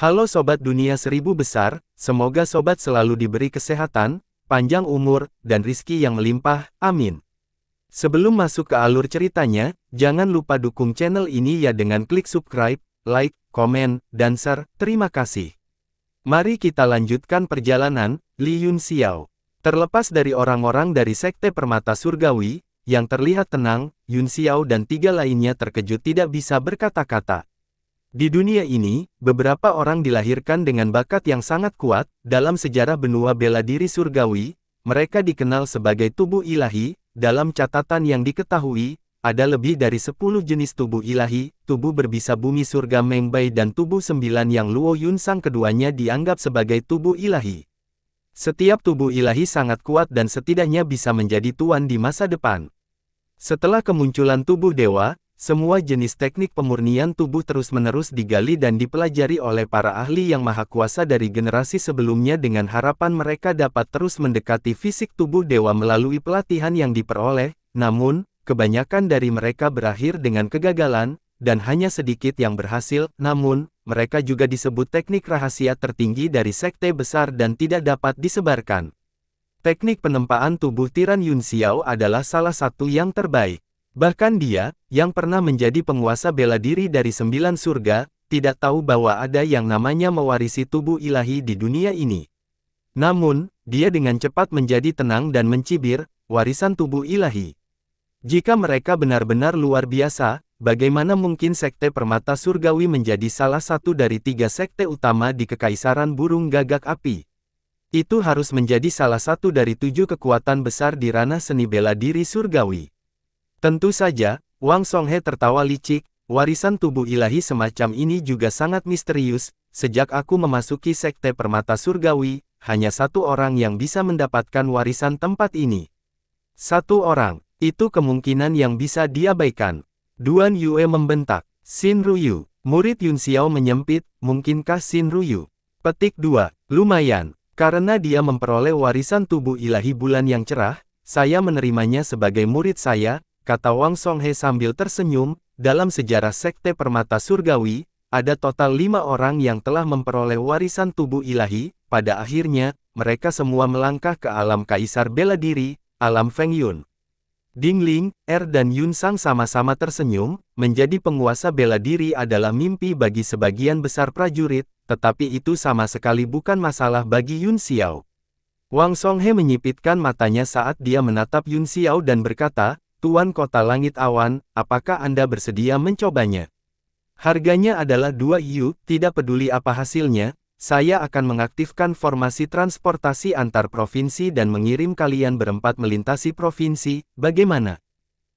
Halo Sobat Dunia Seribu Besar, semoga Sobat selalu diberi kesehatan, panjang umur, dan rizki yang melimpah, amin. Sebelum masuk ke alur ceritanya, jangan lupa dukung channel ini ya dengan klik subscribe, like, komen, dan share, terima kasih. Mari kita lanjutkan perjalanan, Li Yunxiao. Terlepas dari orang-orang dari Sekte Permata Surgawi, yang terlihat tenang, Yunxiao dan tiga lainnya terkejut tidak bisa berkata-kata. Di dunia ini, beberapa orang dilahirkan dengan bakat yang sangat kuat. Dalam sejarah benua bela diri surgawi, mereka dikenal sebagai tubuh ilahi. Dalam catatan yang diketahui, ada lebih dari 10 jenis tubuh ilahi, tubuh berbisa bumi surga Mengbai dan tubuh 9 yang Luo Yunsang keduanya dianggap sebagai tubuh ilahi. Setiap tubuh ilahi sangat kuat dan setidaknya bisa menjadi tuan di masa depan. Setelah kemunculan tubuh dewa, semua jenis teknik pemurnian tubuh terus-menerus digali dan dipelajari oleh para ahli yang maha kuasa dari generasi sebelumnya dengan harapan mereka dapat terus mendekati fisik tubuh dewa melalui pelatihan yang diperoleh, namun, kebanyakan dari mereka berakhir dengan kegagalan, dan hanya sedikit yang berhasil, namun, mereka juga disebut teknik rahasia tertinggi dari sekte besar dan tidak dapat disebarkan. Teknik penempaan tubuh Tiran Yunxiao adalah salah satu yang terbaik. Bahkan dia, yang pernah menjadi penguasa bela diri dari 9 surga, tidak tahu bahwa ada yang namanya mewarisi tubuh ilahi di dunia ini. Namun, dia dengan cepat menjadi tenang dan mencibir, warisan tubuh ilahi. Jika mereka benar-benar luar biasa, bagaimana mungkin Sekte Permata Surgawi menjadi salah satu dari 3 sekte utama di Kekaisaran Burung Gagak Api? Itu harus menjadi salah satu dari 7 kekuatan besar di ranah seni bela diri surgawi. Tentu saja, Wang Songhe tertawa licik, warisan tubuh ilahi semacam ini juga sangat misterius. Sejak aku memasuki Sekte Permata Surgawi, hanya satu orang yang bisa mendapatkan warisan tempat ini. Satu orang, itu kemungkinan yang bisa diabaikan. Duan Yue membentak. Xin Ruyu, murid Yunxiao menyempit, mungkinkah Xin Ruyu? Petik 2, lumayan, karena dia memperoleh warisan tubuh ilahi bulan yang cerah, saya menerimanya sebagai murid saya, kata Wang Songhe sambil tersenyum. Dalam sejarah Sekte Permata Surgawi, ada total 5 orang yang telah memperoleh warisan tubuh ilahi. Pada akhirnya, mereka semua melangkah ke alam Kaisar Bela Diri, alam Feng Yun. Ding Ling, dan Yun Sang sama-sama tersenyum. Menjadi penguasa bela diri adalah mimpi bagi sebagian besar prajurit, tetapi itu sama sekali bukan masalah bagi Yunxiao. Wang Songhe menyipitkan matanya saat dia menatap Yunxiao dan berkata, Tuan Kota Langit Awan, apakah Anda bersedia mencobanya? Harganya adalah 2 Yu, tidak peduli apa hasilnya, saya akan mengaktifkan formasi transportasi antar provinsi dan mengirim kalian berempat melintasi provinsi, bagaimana?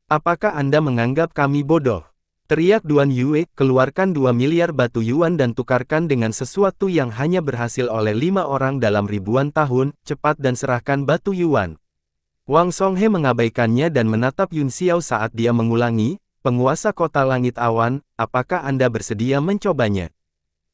Apakah Anda menganggap kami bodoh? Teriak Duan Yue, keluarkan 2 miliar batu yuan dan tukarkan dengan sesuatu yang hanya berhasil oleh 5 orang dalam ribuan tahun, cepat dan serahkan batu yuan. Wang Songhe mengabaikannya dan menatap Yunxiao saat dia mengulangi, penguasa kota langit awan, apakah Anda bersedia mencobanya?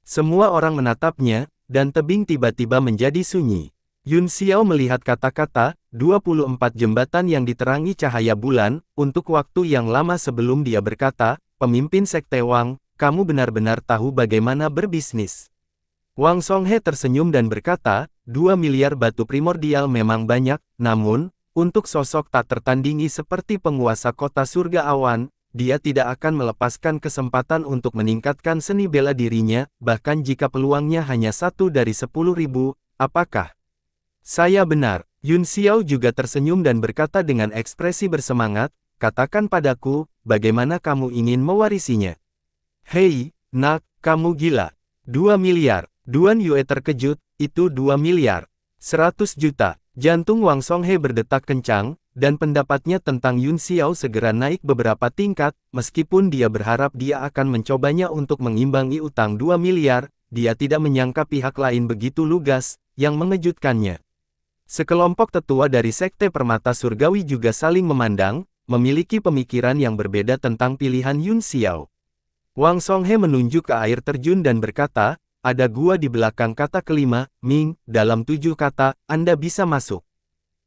Semua orang menatapnya, dan tebing tiba-tiba menjadi sunyi. Yunxiao melihat kata-kata, 24 jembatan yang diterangi cahaya bulan, untuk waktu yang lama sebelum dia berkata, pemimpin Sekte Wang, kamu benar-benar tahu bagaimana berbisnis. Wang Songhe tersenyum dan berkata, 2 miliar batu primordial memang banyak, namun, untuk sosok tak tertandingi seperti penguasa kota surga awan, dia tidak akan melepaskan kesempatan untuk meningkatkan seni bela dirinya, bahkan jika peluangnya hanya 1 dari 10.000, apakah? Saya benar. Yunxiao juga tersenyum dan berkata dengan ekspresi bersemangat, katakan padaku, bagaimana kamu ingin mewarisinya? Hei, nak, kamu gila. 2 miliar. Duan Yue terkejut, itu 2 miliar. 100 juta. Jantung Wang Songhe berdetak kencang, dan pendapatnya tentang Yunxiao segera naik beberapa tingkat, meskipun dia berharap dia akan mencobanya untuk mengimbangi utang 2 miliar, dia tidak menyangka pihak lain begitu lugas, yang mengejutkannya. Sekelompok tetua dari Sekte Permata Surgawi juga saling memandang, memiliki pemikiran yang berbeda tentang pilihan Yunxiao. Wang Songhe menunjuk ke air terjun dan berkata, ada gua di belakang kata kelima, Ming, dalam 7 kata, Anda bisa masuk.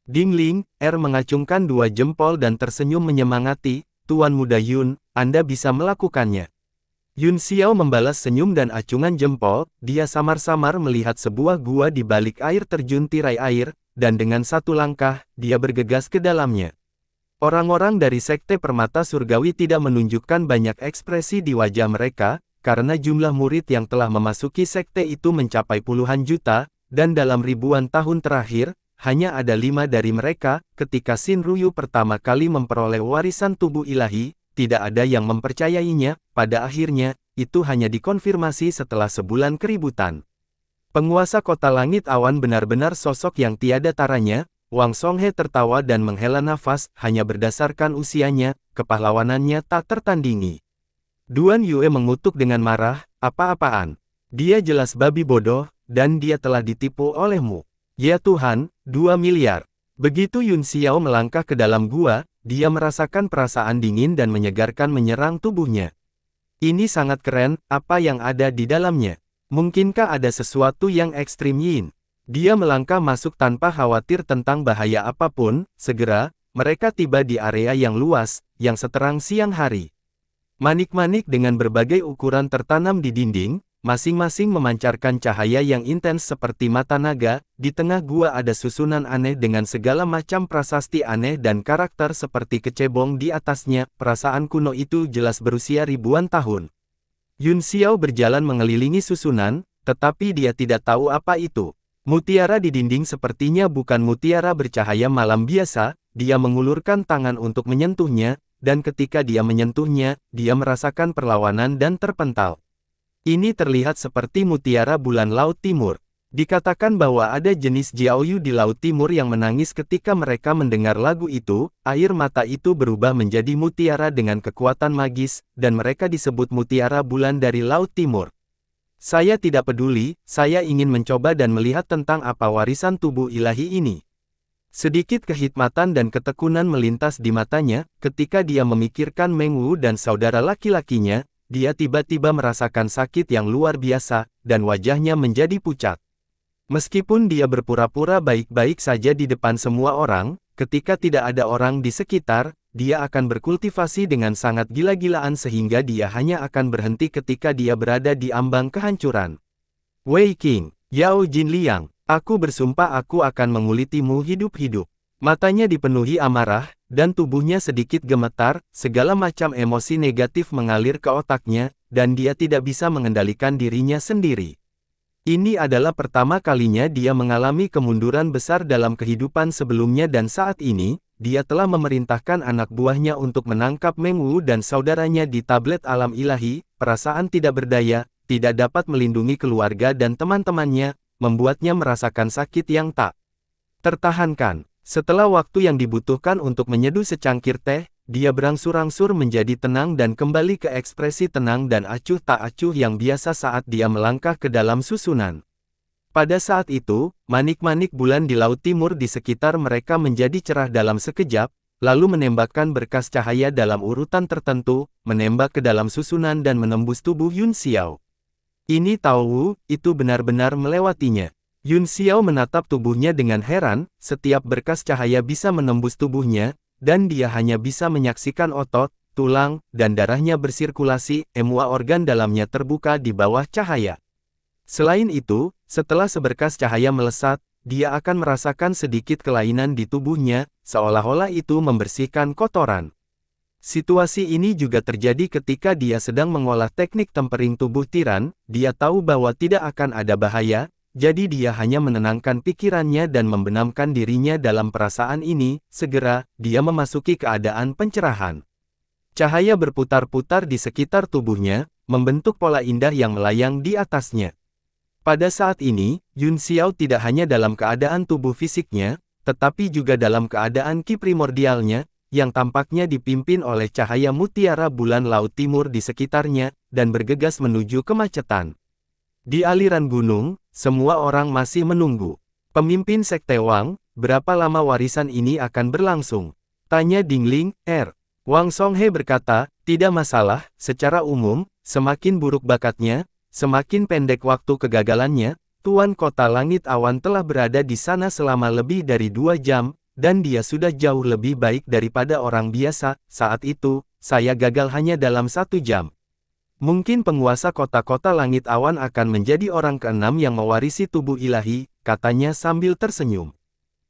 Ding Ling, mengacungkan 2 jempol dan tersenyum menyemangati, Tuan Muda Yun, Anda bisa melakukannya. Yun Xiao membalas senyum dan acungan jempol, dia samar-samar melihat sebuah gua di balik air terjun tirai air, dan dengan satu langkah, dia bergegas ke dalamnya. Orang-orang dari Sekte Permata Surgawi tidak menunjukkan banyak ekspresi di wajah mereka, karena jumlah murid yang telah memasuki sekte itu mencapai puluhan juta, dan dalam ribuan tahun terakhir, hanya ada 5 dari mereka. Ketika Shin Ryu pertama kali memperoleh warisan tubuh ilahi, tidak ada yang mempercayainya. Pada akhirnya, itu hanya dikonfirmasi setelah sebulan keributan. Penguasa kota langit awan benar-benar sosok yang tiada taranya. Wang Songhe tertawa dan menghela nafas. Hanya berdasarkan usianya, kepahlawanannya tak tertandingi. Duan Yue mengutuk dengan marah, apa-apaan? Dia jelas babi bodoh, dan dia telah ditipu olehmu. Ya Tuhan, 2 miliar. Begitu Yun Xiao melangkah ke dalam gua, dia merasakan perasaan dingin dan menyegarkan menyerang tubuhnya. Ini sangat keren, apa yang ada di dalamnya? Mungkinkah ada sesuatu yang ekstrim Yin? Dia melangkah masuk tanpa khawatir tentang bahaya apapun. Segera, mereka tiba di area yang luas, yang seterang siang hari. Manik-manik dengan berbagai ukuran tertanam di dinding, masing-masing memancarkan cahaya yang intens seperti mata naga. Di tengah gua ada susunan aneh dengan segala macam prasasti aneh dan karakter seperti kecebong di atasnya. Perasaan kuno itu jelas berusia ribuan tahun. Yun Xiao berjalan mengelilingi susunan, tetapi dia tidak tahu apa itu. Mutiara di dinding sepertinya bukan mutiara bercahaya malam biasa. Dia mengulurkan tangan untuk menyentuhnya, dan ketika dia menyentuhnya, dia merasakan perlawanan dan terpental. Ini terlihat seperti mutiara bulan Laut Timur. Dikatakan bahwa ada jenis Jiaoyu di Laut Timur yang menangis ketika mereka mendengar lagu itu. Air mata itu berubah menjadi mutiara dengan kekuatan magis, dan mereka disebut mutiara bulan dari Laut Timur. Saya tidak peduli, saya ingin mencoba dan melihat tentang apa warisan tubuh ilahi ini. Sedikit kehikmatan dan ketekunan melintas di matanya, ketika dia memikirkan Meng Wu dan saudara laki-lakinya. Dia tiba-tiba merasakan sakit yang luar biasa, dan wajahnya menjadi pucat. Meskipun dia berpura-pura baik-baik saja di depan semua orang, ketika tidak ada orang di sekitar, dia akan berkultivasi dengan sangat gila-gilaan sehingga dia hanya akan berhenti ketika dia berada di ambang kehancuran. Wei Qing, Yao Jinliang, aku bersumpah aku akan mengulitimu hidup-hidup. Matanya dipenuhi amarah, dan tubuhnya sedikit gemetar, segala macam emosi negatif mengalir ke otaknya, dan dia tidak bisa mengendalikan dirinya sendiri. Ini adalah pertama kalinya dia mengalami kemunduran besar dalam kehidupan sebelumnya dan saat ini, dia telah memerintahkan anak buahnya untuk menangkap Meng Wu dan saudaranya di tablet alam ilahi. Perasaan tidak berdaya, tidak dapat melindungi keluarga dan teman-temannya, membuatnya merasakan sakit yang tak tertahankan. Setelah waktu yang dibutuhkan untuk menyeduh secangkir teh, dia berangsur-angsur menjadi tenang dan kembali ke ekspresi tenang dan acuh tak acuh yang biasa saat dia melangkah ke dalam susunan. Pada saat itu, manik-manik bulan di Laut Timur di sekitar mereka menjadi cerah dalam sekejap, lalu menembakkan berkas cahaya dalam urutan tertentu, menembak ke dalam susunan dan menembus tubuh Yun Xiao. Ini Tao Wu, itu benar-benar melewatinya. Yun Xiao menatap tubuhnya dengan heran, setiap berkas cahaya bisa menembus tubuhnya, dan dia hanya bisa menyaksikan otot, tulang, dan darahnya bersirkulasi. Semua organ dalamnya terbuka di bawah cahaya. Selain itu, setelah seberkas cahaya melesat, dia akan merasakan sedikit kelainan di tubuhnya, seolah-olah itu membersihkan kotoran. Situasi ini juga terjadi ketika dia sedang mengolah teknik tempering tubuh tiran. Dia tahu bahwa tidak akan ada bahaya, jadi dia hanya menenangkan pikirannya dan membenamkan dirinya dalam perasaan ini. Segera, dia memasuki keadaan pencerahan. Cahaya berputar-putar di sekitar tubuhnya, membentuk pola indah yang melayang di atasnya. Pada saat ini, Yun Xiao tidak hanya dalam keadaan tubuh fisiknya, tetapi juga dalam keadaan ki primordialnya, yang tampaknya dipimpin oleh cahaya mutiara bulan Laut Timur di sekitarnya, dan bergegas menuju kemacetan. Di aliran gunung, semua orang masih menunggu. Pemimpin Sekte Wang, berapa lama warisan ini akan berlangsung? Tanya Dingling, Wang Songhe berkata, tidak masalah, secara umum, semakin buruk bakatnya, semakin pendek waktu kegagalannya. Tuan Kota Langit Awan telah berada di sana selama lebih dari 2 jam, dan dia sudah jauh lebih baik daripada orang biasa. Saat itu, saya gagal hanya dalam 1 jam. Mungkin penguasa kota-kota langit awan akan menjadi orang keenam yang mewarisi tubuh ilahi, katanya sambil tersenyum.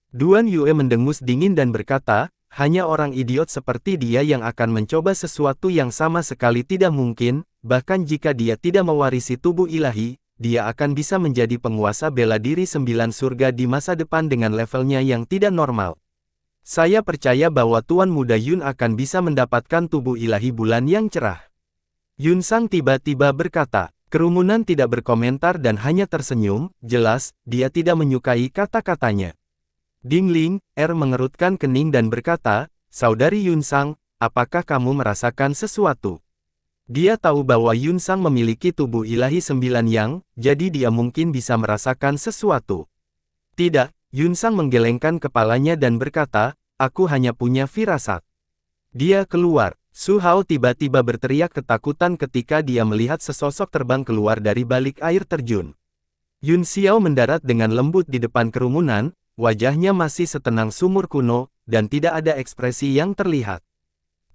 Duan Yue mendengus dingin dan berkata, hanya orang idiot seperti dia yang akan mencoba sesuatu yang sama sekali tidak mungkin, bahkan jika dia tidak mewarisi tubuh ilahi, dia akan bisa menjadi penguasa bela diri 9 surga di masa depan dengan levelnya yang tidak normal. Saya percaya bahwa Tuan Muda Yun akan bisa mendapatkan tubuh ilahi bulan yang cerah. Yun Sang tiba-tiba berkata, kerumunan tidak berkomentar dan hanya tersenyum, jelas, dia tidak menyukai kata-katanya. Ding Ling, mengerutkan kening dan berkata, Saudari Yun Sang, apakah kamu merasakan sesuatu? Dia tahu bahwa Yun Sang memiliki tubuh ilahi 9 yang, jadi dia mungkin bisa merasakan sesuatu. Tidak, Yun Sang menggelengkan kepalanya dan berkata, aku hanya punya firasat. Dia keluar. Su Hao tiba-tiba berteriak ketakutan ketika dia melihat sesosok terbang keluar dari balik air terjun. Yun Xiao mendarat dengan lembut di depan kerumunan, wajahnya masih setenang sumur kuno, dan tidak ada ekspresi yang terlihat.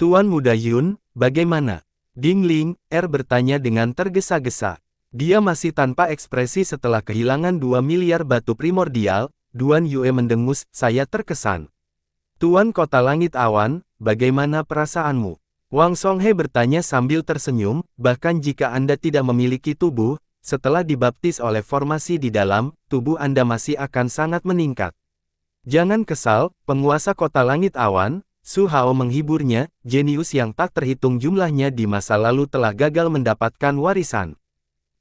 Tuan Muda Yun, bagaimana? Ding Ling, bertanya dengan tergesa-gesa. Dia masih tanpa ekspresi setelah kehilangan 2 miliar batu primordial. Duan Yue mendengus, saya terkesan. Tuan Kota Langit Awan, bagaimana perasaanmu? Wang Songhe bertanya sambil tersenyum, bahkan jika Anda tidak memiliki tubuh, setelah dibaptis oleh formasi di dalam, tubuh Anda masih akan sangat meningkat. Jangan kesal, penguasa Kota Langit Awan, Su Hao menghiburnya, jenius yang tak terhitung jumlahnya di masa lalu telah gagal mendapatkan warisan.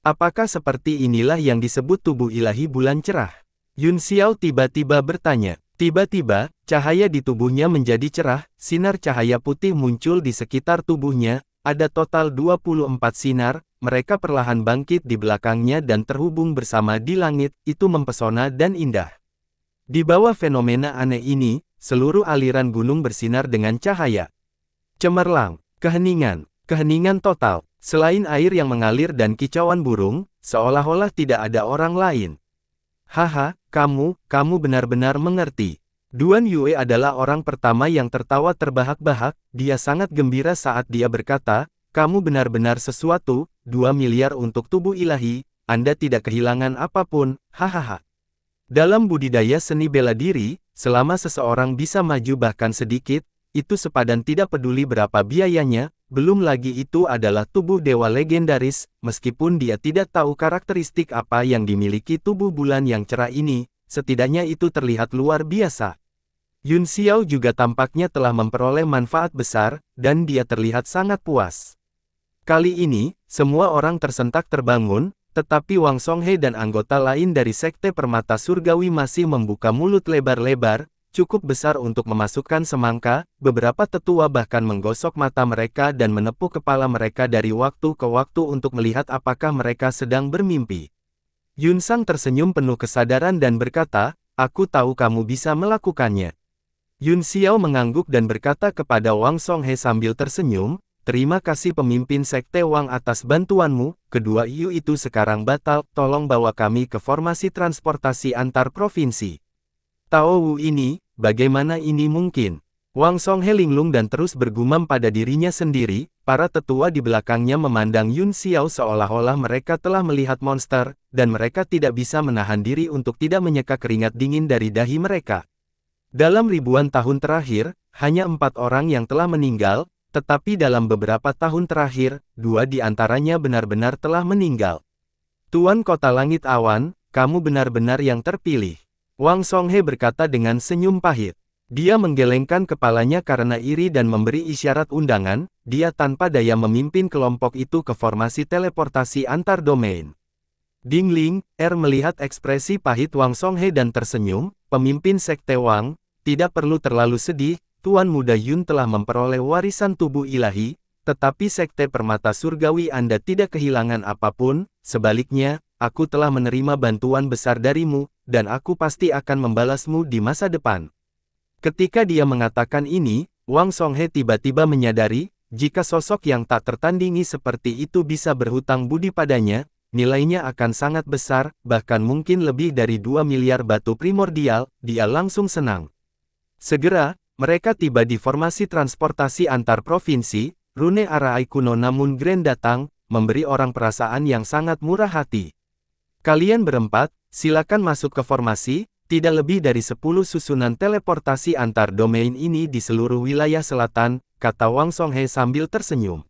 Apakah seperti inilah yang disebut tubuh ilahi bulan cerah? Yun Xiao tiba-tiba bertanya. Tiba-tiba, cahaya di tubuhnya menjadi cerah, sinar cahaya putih muncul di sekitar tubuhnya, ada total 24 sinar, mereka perlahan bangkit di belakangnya dan terhubung bersama di langit, itu mempesona dan indah. Di bawah fenomena aneh ini, seluruh aliran gunung bersinar dengan cahaya. Cemerlang, keheningan total, selain air yang mengalir dan kicauan burung, seolah-olah tidak ada orang lain. Haha, kamu benar-benar mengerti. Duan Yue adalah orang pertama yang tertawa terbahak-bahak, dia sangat gembira saat dia berkata, kamu benar-benar sesuatu, 2 miliar untuk tubuh ilahi, Anda tidak kehilangan apapun, hahaha. Dalam budidaya seni bela diri, selama seseorang bisa maju bahkan sedikit, itu sepadan tidak peduli berapa biayanya, belum lagi itu adalah tubuh dewa legendaris, meskipun dia tidak tahu karakteristik apa yang dimiliki tubuh bulan yang cerah ini, setidaknya itu terlihat luar biasa. Yun Xiao juga tampaknya telah memperoleh manfaat besar, dan dia terlihat sangat puas. Kali ini, semua orang tersentak terbangun, tetapi Wang Songhe dan anggota lain dari Sekte Permata Surgawi masih membuka mulut lebar-lebar, cukup besar untuk memasukkan semangka, beberapa tetua bahkan menggosok mata mereka dan menepuk kepala mereka dari waktu ke waktu untuk melihat apakah mereka sedang bermimpi. Yun Sang tersenyum penuh kesadaran dan berkata, aku tahu kamu bisa melakukannya. Yun Xiao mengangguk dan berkata kepada Wang Songhe sambil tersenyum, terima kasih pemimpin Sekte Wang atas bantuanmu, kedua Yu itu sekarang batal, tolong bawa kami ke formasi transportasi antar provinsi. Tao Wu ini, bagaimana ini mungkin? Wang Songhe linglung dan terus bergumam pada dirinya sendiri, para tetua di belakangnya memandang Yun Xiao seolah-olah mereka telah melihat monster, dan mereka tidak bisa menahan diri untuk tidak menyeka keringat dingin dari dahi mereka. Dalam ribuan tahun terakhir, hanya 4 orang yang telah meninggal, tetapi dalam beberapa tahun terakhir, 2 di antaranya benar-benar telah meninggal. Tuan Kota Langit Awan, kamu benar-benar yang terpilih. Wang Songhe berkata dengan senyum pahit. Dia menggelengkan kepalanya karena iri dan memberi isyarat undangan, dia tanpa daya memimpin kelompok itu ke formasi teleportasi antar domain. Ding Ling, melihat ekspresi pahit Wang Songhe dan tersenyum, pemimpin Sekte Wang, tidak perlu terlalu sedih, Tuan Muda Yun telah memperoleh warisan tubuh ilahi, tetapi Sekte Permata Surgawi Anda tidak kehilangan apapun, sebaliknya, aku telah menerima bantuan besar darimu, dan aku pasti akan membalasmu di masa depan. Ketika dia mengatakan ini, Wang Songhe tiba-tiba menyadari, jika sosok yang tak tertandingi seperti itu bisa berhutang budi padanya, nilainya akan sangat besar, bahkan mungkin lebih dari 2 miliar batu primordial, dia langsung senang. Segera, mereka tiba di formasi transportasi antar provinsi, Rune Arai kuno namun Grand datang, memberi orang perasaan yang sangat murah hati. Kalian berempat, silakan masuk ke formasi, tidak lebih dari 10 susunan teleportasi antar domain ini di seluruh wilayah selatan, kata Wang Songhe sambil tersenyum.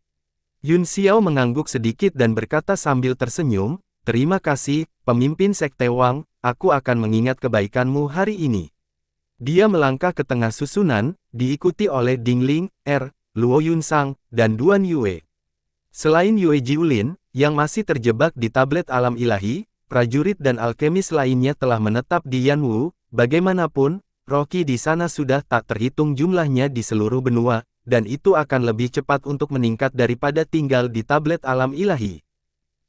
Yun Xiao mengangguk sedikit dan berkata sambil tersenyum, terima kasih, pemimpin Sekte Wang, aku akan mengingat kebaikanmu hari ini. Dia melangkah ke tengah susunan, diikuti oleh Ding Ling, Luo Yunsang, dan Duan Yue. Selain Yue Jiulin, yang masih terjebak di tablet alam ilahi, prajurit dan alkemis lainnya telah menetap di Yanwu. Bagaimanapun, Rocky di sana sudah tak terhitung jumlahnya di seluruh benua, dan itu akan lebih cepat untuk meningkat daripada tinggal di tablet alam ilahi.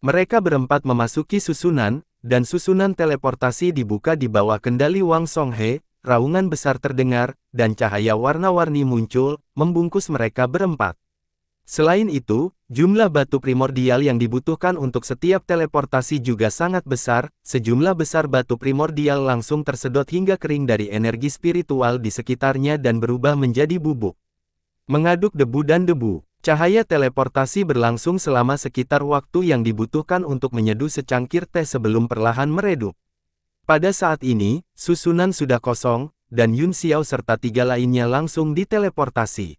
Mereka berempat memasuki susunan, dan susunan teleportasi dibuka di bawah kendali Wang Songhe, raungan besar terdengar, dan cahaya warna-warni muncul, membungkus mereka berempat. Selain itu, jumlah batu primordial yang dibutuhkan untuk setiap teleportasi juga sangat besar, sejumlah besar batu primordial langsung tersedot hingga kering dari energi spiritual di sekitarnya dan berubah menjadi bubuk. Mengaduk debu dan debu, cahaya teleportasi berlangsung selama sekitar waktu yang dibutuhkan untuk menyeduh secangkir teh sebelum perlahan meredup. Pada saat ini, susunan sudah kosong, dan Yun Xiao serta 3 lainnya langsung diteleportasi.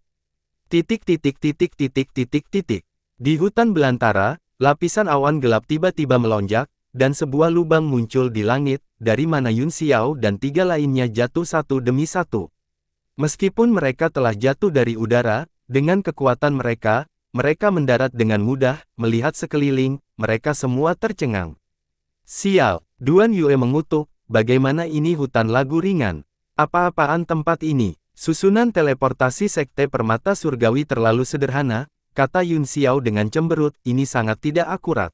Di hutan belantara, lapisan awan gelap tiba-tiba melonjak, dan sebuah lubang muncul di langit, dari mana Yun Xiao dan 3 lainnya jatuh satu demi satu. Meskipun mereka telah jatuh dari udara, dengan kekuatan mereka mendarat dengan mudah, melihat sekeliling, mereka semua tercengang. Sial, Duan Yue mengutuk, bagaimana ini hutan lagu ringan? Apa-apaan tempat ini? Susunan teleportasi Sekte Permata Surgawi terlalu sederhana, kata Yun Xiao dengan cemberut, ini sangat tidak akurat.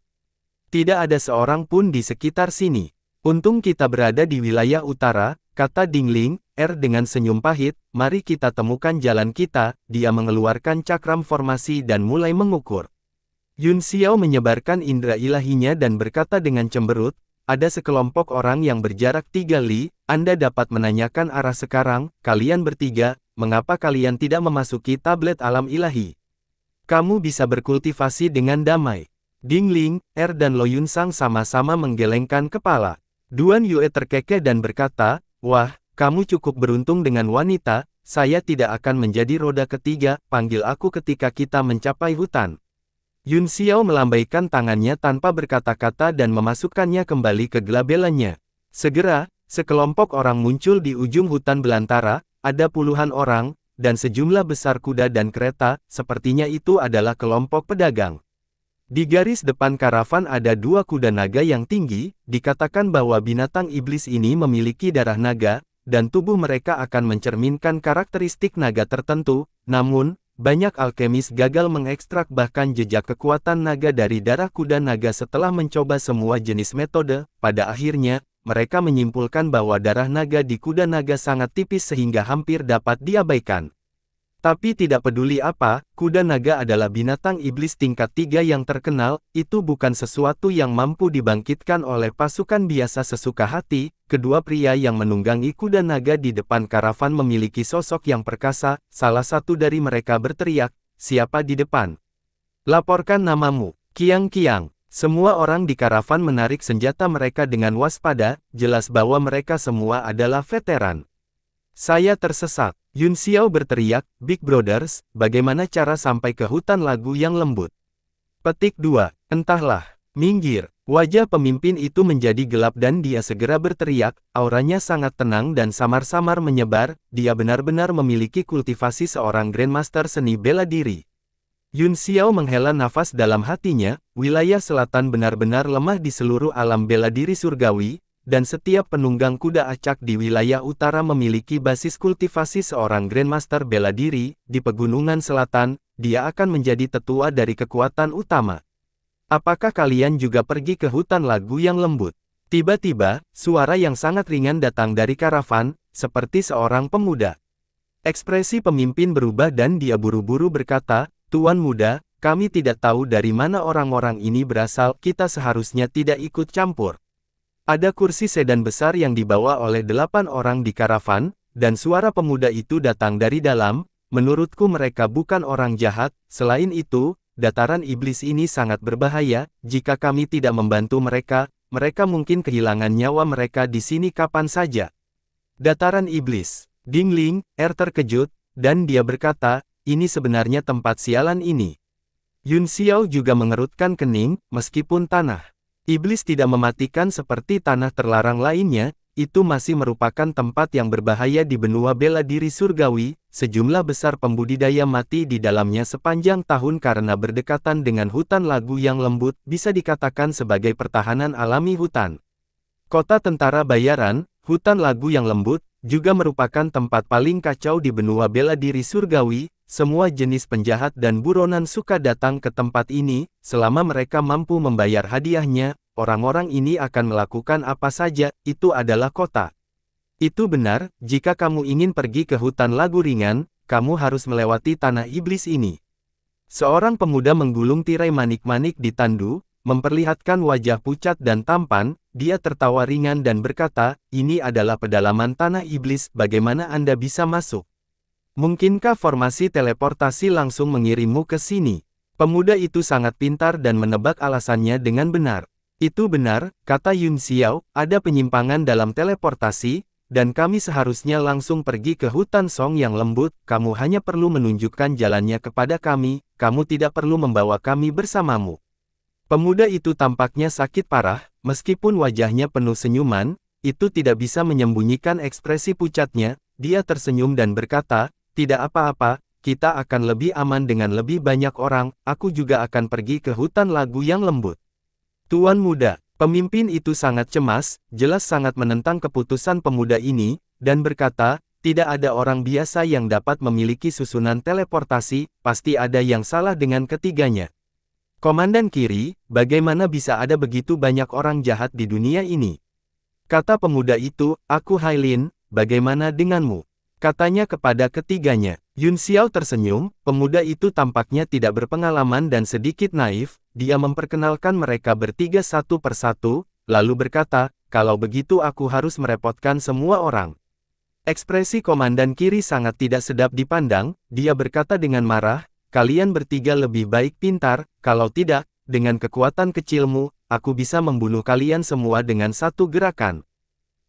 Tidak ada seorang pun di sekitar sini. Untung kita berada di wilayah utara, kata Ding Ling, dengan senyum pahit, mari kita temukan jalan kita, dia mengeluarkan cakram formasi dan mulai mengukur. Yun Xiao menyebarkan indera ilahinya dan berkata dengan cemberut, ada sekelompok orang yang berjarak 3 li, Anda dapat menanyakan arah sekarang, kalian bertiga, mengapa kalian tidak memasuki tablet alam ilahi? Kamu bisa berkultivasi dengan damai. Ding Ling, dan Lo Yunsang sama-sama menggelengkan kepala. Duan Yue terkekeh dan berkata, wah, kamu cukup beruntung dengan wanita, saya tidak akan menjadi roda ketiga, panggil aku ketika kita mencapai hutan. Yun Xiao melambaikan tangannya tanpa berkata-kata dan memasukkannya kembali ke gelabelannya. Segera, sekelompok orang muncul di ujung hutan belantara, ada puluhan orang, dan sejumlah besar kuda dan kereta, sepertinya itu adalah kelompok pedagang. Di garis depan karavan ada 2 kuda naga yang tinggi, dikatakan bahwa binatang iblis ini memiliki darah naga, dan tubuh mereka akan mencerminkan karakteristik naga tertentu, namun, banyak alkemis gagal mengekstrak bahkan jejak kekuatan naga dari darah kuda naga setelah mencoba semua jenis metode. Pada akhirnya, mereka menyimpulkan bahwa darah naga di kuda naga sangat tipis sehingga hampir dapat diabaikan. Tapi tidak peduli apa, kuda naga adalah binatang iblis tingkat 3 yang terkenal, itu bukan sesuatu yang mampu dibangkitkan oleh pasukan biasa sesuka hati. Kedua pria yang menunggangi kuda naga di depan karavan memiliki sosok yang perkasa, salah satu dari mereka berteriak, siapa di depan? Laporkan namamu, Kiang-Kiang. Semua orang di karavan menarik senjata mereka dengan waspada, jelas bahwa mereka semua adalah veteran. Saya tersesat. Yun Xiao berteriak, Big Brothers, bagaimana cara sampai ke hutan lagu yang lembut? Petik 2. Entahlah. Minggir. Wajah pemimpin itu menjadi gelap dan dia segera berteriak, auranya sangat tenang dan samar-samar menyebar, dia benar-benar memiliki kultivasi seorang Grandmaster seni bela diri. Yun Xiao menghela nafas dalam hatinya, wilayah selatan benar-benar lemah di seluruh alam bela diri surgawi, dan setiap penunggang kuda acak di wilayah utara memiliki basis kultivasi seorang Grandmaster bela diri, di pegunungan selatan, dia akan menjadi tetua dari kekuatan utama. Apakah kalian juga pergi ke hutan lagu yang lembut? Tiba-tiba, suara yang sangat ringan datang dari karavan, seperti seorang pemuda. Ekspresi pemimpin berubah dan dia buru-buru berkata, Tuan muda, kami tidak tahu dari mana orang-orang ini berasal, kita seharusnya tidak ikut campur. Ada kursi sedan besar yang dibawa oleh 8 orang di karavan, dan suara pemuda itu datang dari dalam, menurutku mereka bukan orang jahat, selain itu, dataran iblis ini sangat berbahaya, jika kami tidak membantu mereka, mereka mungkin kehilangan nyawa mereka di sini kapan saja. Dataran iblis. Dingling, terkejut, dan dia berkata, ini sebenarnya tempat sialan ini. Yun Xiao juga mengerutkan kening, meskipun tanah iblis tidak mematikan seperti tanah terlarang lainnya, itu masih merupakan tempat yang berbahaya di benua bela diri surgawi, sejumlah besar pembudidaya mati di dalamnya sepanjang tahun karena berdekatan dengan hutan lagu yang lembut, bisa dikatakan sebagai pertahanan alami hutan. Kota tentara bayaran, hutan lagu yang lembut, juga merupakan tempat paling kacau di benua bela diri surgawi, semua jenis penjahat dan buronan suka datang ke tempat ini, selama mereka mampu membayar hadiahnya. Orang-orang ini akan melakukan apa saja, itu adalah kota. Itu benar, jika kamu ingin pergi ke hutan lagu ringan, kamu harus melewati tanah iblis ini. Seorang pemuda menggulung tirai manik-manik di tandu, memperlihatkan wajah pucat dan tampan, dia tertawa ringan dan berkata, ini adalah pedalaman tanah iblis, bagaimana Anda bisa masuk? Mungkinkah formasi teleportasi langsung mengirimmu ke sini? Pemuda itu sangat pintar dan menebak alasannya dengan benar. Itu benar, kata Yun Xiao, ada penyimpangan dalam teleportasi, dan kami seharusnya langsung pergi ke hutan Song yang lembut, kamu hanya perlu menunjukkan jalannya kepada kami, kamu tidak perlu membawa kami bersamamu. Pemuda itu tampaknya sakit parah, meskipun wajahnya penuh senyuman, itu tidak bisa menyembunyikan ekspresi pucatnya, dia tersenyum dan berkata, tidak apa-apa, kita akan lebih aman dengan lebih banyak orang, aku juga akan pergi ke hutan lagu yang lembut. Tuan muda, pemimpin itu sangat cemas, jelas sangat menentang keputusan pemuda ini, dan berkata, tidak ada orang biasa yang dapat memiliki susunan teleportasi, pasti ada yang salah dengan ketiganya. Komandan Kiri, bagaimana bisa ada begitu banyak orang jahat di dunia ini? Kata pemuda itu, aku Hailin, bagaimana denganmu? Katanya kepada ketiganya. Yun Xiao tersenyum, pemuda itu tampaknya tidak berpengalaman dan sedikit naif, dia memperkenalkan mereka bertiga satu persatu, lalu berkata, kalau begitu aku harus merepotkan semua orang. Ekspresi Komandan Kiri sangat tidak sedap dipandang, dia berkata dengan marah, kalian bertiga lebih baik pintar, kalau tidak, dengan kekuatan kecilmu, aku bisa membunuh kalian semua dengan satu gerakan.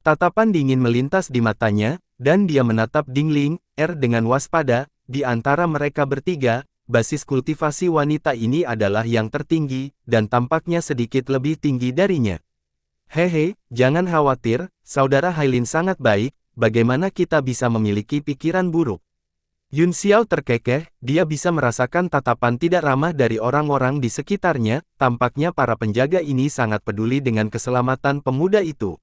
Tatapan dingin melintas di matanya, dan dia menatap Dingling, dengan waspada, di antara mereka bertiga, basis kultivasi wanita ini adalah yang tertinggi, dan tampaknya sedikit lebih tinggi darinya. Hehe, jangan khawatir, saudara Hailin sangat baik, bagaimana kita bisa memiliki pikiran buruk? Yun Xiao terkekeh, dia bisa merasakan tatapan tidak ramah dari orang-orang di sekitarnya, tampaknya para penjaga ini sangat peduli dengan keselamatan pemuda itu.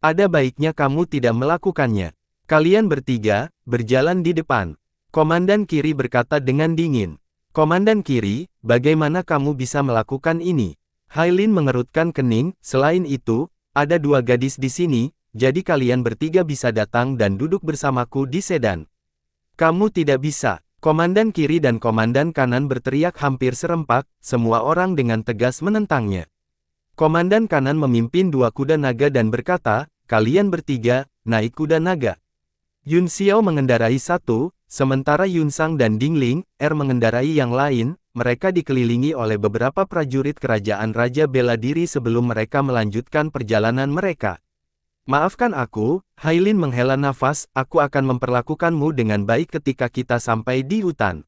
Ada baiknya kamu tidak melakukannya. Kalian bertiga, berjalan di depan. Komandan Kiri berkata dengan dingin. Komandan Kiri, bagaimana kamu bisa melakukan ini? Hailin mengerutkan kening, selain itu, ada dua gadis di sini, jadi kalian bertiga bisa datang dan duduk bersamaku di sedan. Kamu tidak bisa. Komandan Kiri dan Komandan Kanan berteriak hampir serempak, semua orang dengan tegas menentangnya. Komandan Kanan memimpin dua kuda naga dan berkata, kalian bertiga, naik kuda naga. Yun Xiao mengendarai satu, sementara Yun Sang dan Dingling, mengendarai yang lain, mereka dikelilingi oleh beberapa prajurit kerajaan Raja Bela Diri sebelum mereka melanjutkan perjalanan mereka. Maafkan aku, Hailin menghela nafas, aku akan memperlakukanmu dengan baik ketika kita sampai di hutan.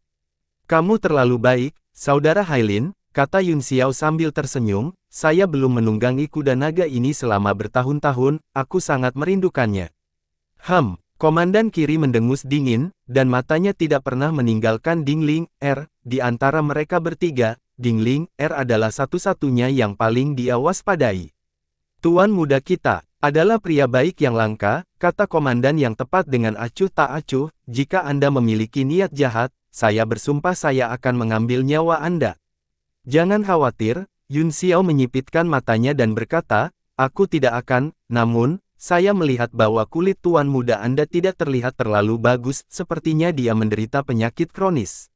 Kamu terlalu baik, saudara Hailin, kata Yun Xiao sambil tersenyum, saya belum menunggangi kuda naga ini selama bertahun-tahun, aku sangat merindukannya. Komandan Kiri mendengus dingin, dan matanya tidak pernah meninggalkan Dingling, di antara mereka bertiga, Dingling, adalah satu-satunya yang paling dia waspadai. Tuan muda kita, adalah pria baik yang langka, kata komandan yang tepat dengan acuh tak acuh, jika Anda memiliki niat jahat, saya bersumpah saya akan mengambil nyawa Anda. Jangan khawatir, Yun Xiao menyipitkan matanya dan berkata, aku tidak akan, namun, saya melihat bahwa kulit tuan muda Anda tidak terlihat terlalu bagus, sepertinya dia menderita penyakit kronis.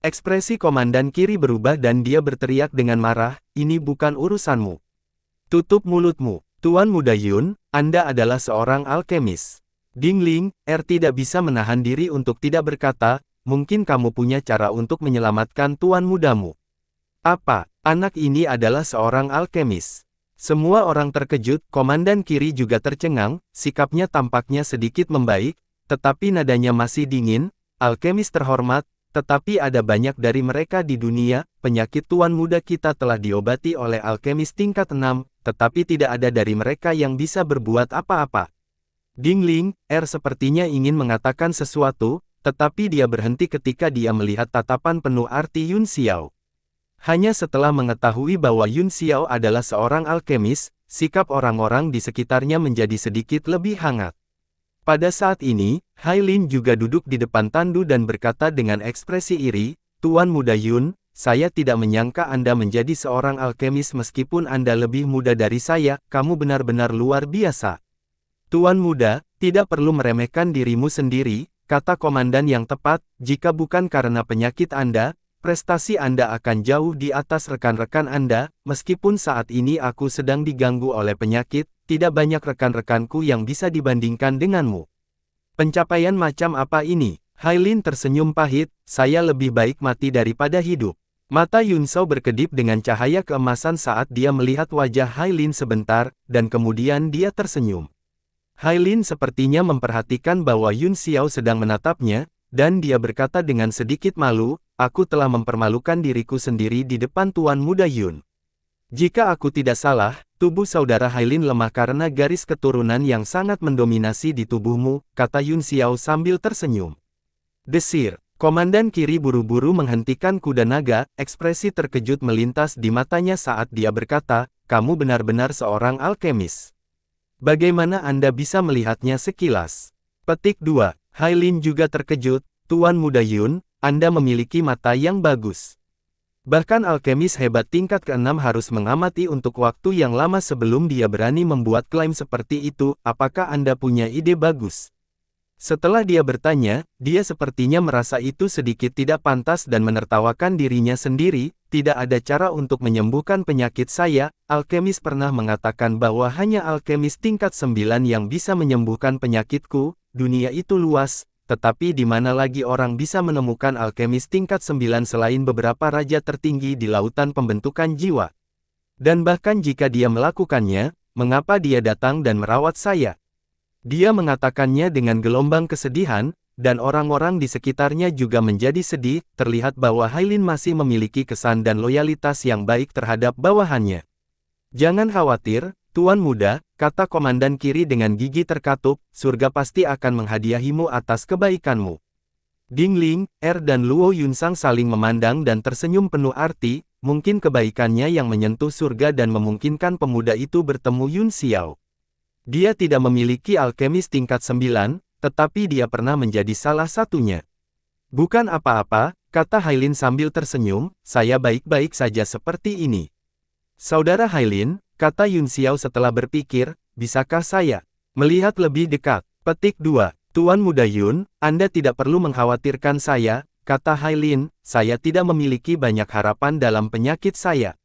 Ekspresi Komandan Kiri berubah dan dia berteriak dengan marah, ini bukan urusanmu. Tutup mulutmu, Tuan muda Yun, Anda adalah seorang alkemis. Dingling, tidak bisa menahan diri untuk tidak berkata, mungkin kamu punya cara untuk menyelamatkan tuan mudamu. Apa? Anak ini adalah seorang alkemis. Semua orang terkejut, Komandan Kiri juga tercengang, sikapnya tampaknya sedikit membaik, tetapi nadanya masih dingin. Alkemis terhormat, tetapi ada banyak dari mereka di dunia. Penyakit tuan muda kita telah diobati oleh alkemis tingkat 6, tetapi tidak ada dari mereka yang bisa berbuat apa-apa. Dingling, sepertinya ingin mengatakan sesuatu, tetapi dia berhenti ketika dia melihat tatapan penuh arti Yun Xiao. Hanya setelah mengetahui bahwa Yun Xiao adalah seorang alkemis, sikap orang-orang di sekitarnya menjadi sedikit lebih hangat. Pada saat ini, Hailin juga duduk di depan tandu dan berkata dengan ekspresi iri, "Tuan muda Yun, saya tidak menyangka Anda menjadi seorang alkemis meskipun Anda lebih muda dari saya, kamu benar-benar luar biasa." "Tuan muda, tidak perlu meremehkan dirimu sendiri," kata komandan yang tepat, "jika bukan karena penyakit Anda, prestasi Anda akan jauh di atas rekan-rekan Anda, meskipun saat ini aku sedang diganggu oleh penyakit, tidak banyak rekan-rekanku yang bisa dibandingkan denganmu." "Pencapaian macam apa ini?" Hailin tersenyum pahit, "Saya lebih baik mati daripada hidup." Mata Yun Xiao berkedip dengan cahaya keemasan saat dia melihat wajah Hailin sebentar, dan kemudian dia tersenyum. Hailin sepertinya memperhatikan bahwa Yun Xiao sedang menatapnya, dan dia berkata dengan sedikit malu, "Aku telah mempermalukan diriku sendiri di depan Tuan Muda Yun." "Jika aku tidak salah, tubuh saudara Hailin lemah karena garis keturunan yang sangat mendominasi di tubuhmu," kata Yun Xiao sambil tersenyum. Desir. Komandan Kiri buru-buru menghentikan kuda naga, ekspresi terkejut melintas di matanya saat dia berkata, "Kamu benar-benar seorang alkemis. Bagaimana Anda bisa melihatnya sekilas?" Petik 2. Hailin juga terkejut, "Tuan muda Yun, Anda memiliki mata yang bagus. Bahkan alkemis hebat tingkat ke-6 harus mengamati untuk waktu yang lama sebelum dia berani membuat klaim seperti itu, apakah Anda punya ide bagus?" Setelah dia bertanya, dia sepertinya merasa itu sedikit tidak pantas dan menertawakan dirinya sendiri. "Tidak ada cara untuk menyembuhkan penyakit saya, alkemis pernah mengatakan bahwa hanya alkemis tingkat 9 yang bisa menyembuhkan penyakitku, dunia itu luas, tetapi di mana lagi orang bisa menemukan alkemis tingkat 9 selain beberapa raja tertinggi di lautan pembentukan jiwa? Dan bahkan jika dia melakukannya, mengapa dia datang dan merawat saya?" Dia mengatakannya dengan gelombang kesedihan, dan orang-orang di sekitarnya juga menjadi sedih. Terlihat bahwa Hailin masih memiliki kesan dan loyalitas yang baik terhadap bawahannya. "Jangan khawatir, Tuan Muda," kata Komandan Kiri dengan gigi terkatup, "surga pasti akan menghadiahimu atas kebaikanmu." Dingling, dan Luo Yunsang saling memandang dan tersenyum penuh arti, mungkin kebaikannya yang menyentuh surga dan memungkinkan pemuda itu bertemu Yun Xiao. Dia tidak memiliki alkemis tingkat 9, tetapi dia pernah menjadi salah satunya. "Bukan apa-apa," kata Hailin sambil tersenyum, "saya baik-baik saja seperti ini." "Saudara Hailin," kata Yun Xiao setelah berpikir, "bisakah saya melihat lebih dekat?" Petik 2. "Tuan muda Yun, Anda tidak perlu mengkhawatirkan saya," kata Hailin, "saya tidak memiliki banyak harapan dalam penyakit saya."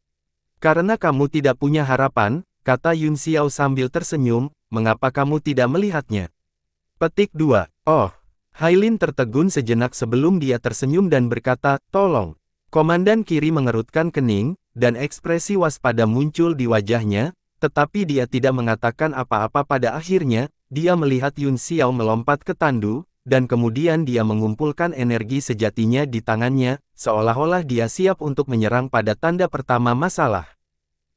"Karena kamu tidak punya harapan," kata Yun Xiao sambil tersenyum, "mengapa kamu tidak melihatnya?" Petik 2. "Oh." Hailin tertegun sejenak sebelum dia tersenyum dan berkata, "Tolong." Komandan Kiri mengerutkan kening, dan ekspresi waspada muncul di wajahnya, tetapi dia tidak mengatakan apa-apa. Pada akhirnya, dia melihat Yun Xiao melompat ke tandu, dan kemudian dia mengumpulkan energi sejatinya di tangannya, seolah-olah dia siap untuk menyerang pada tanda pertama masalah.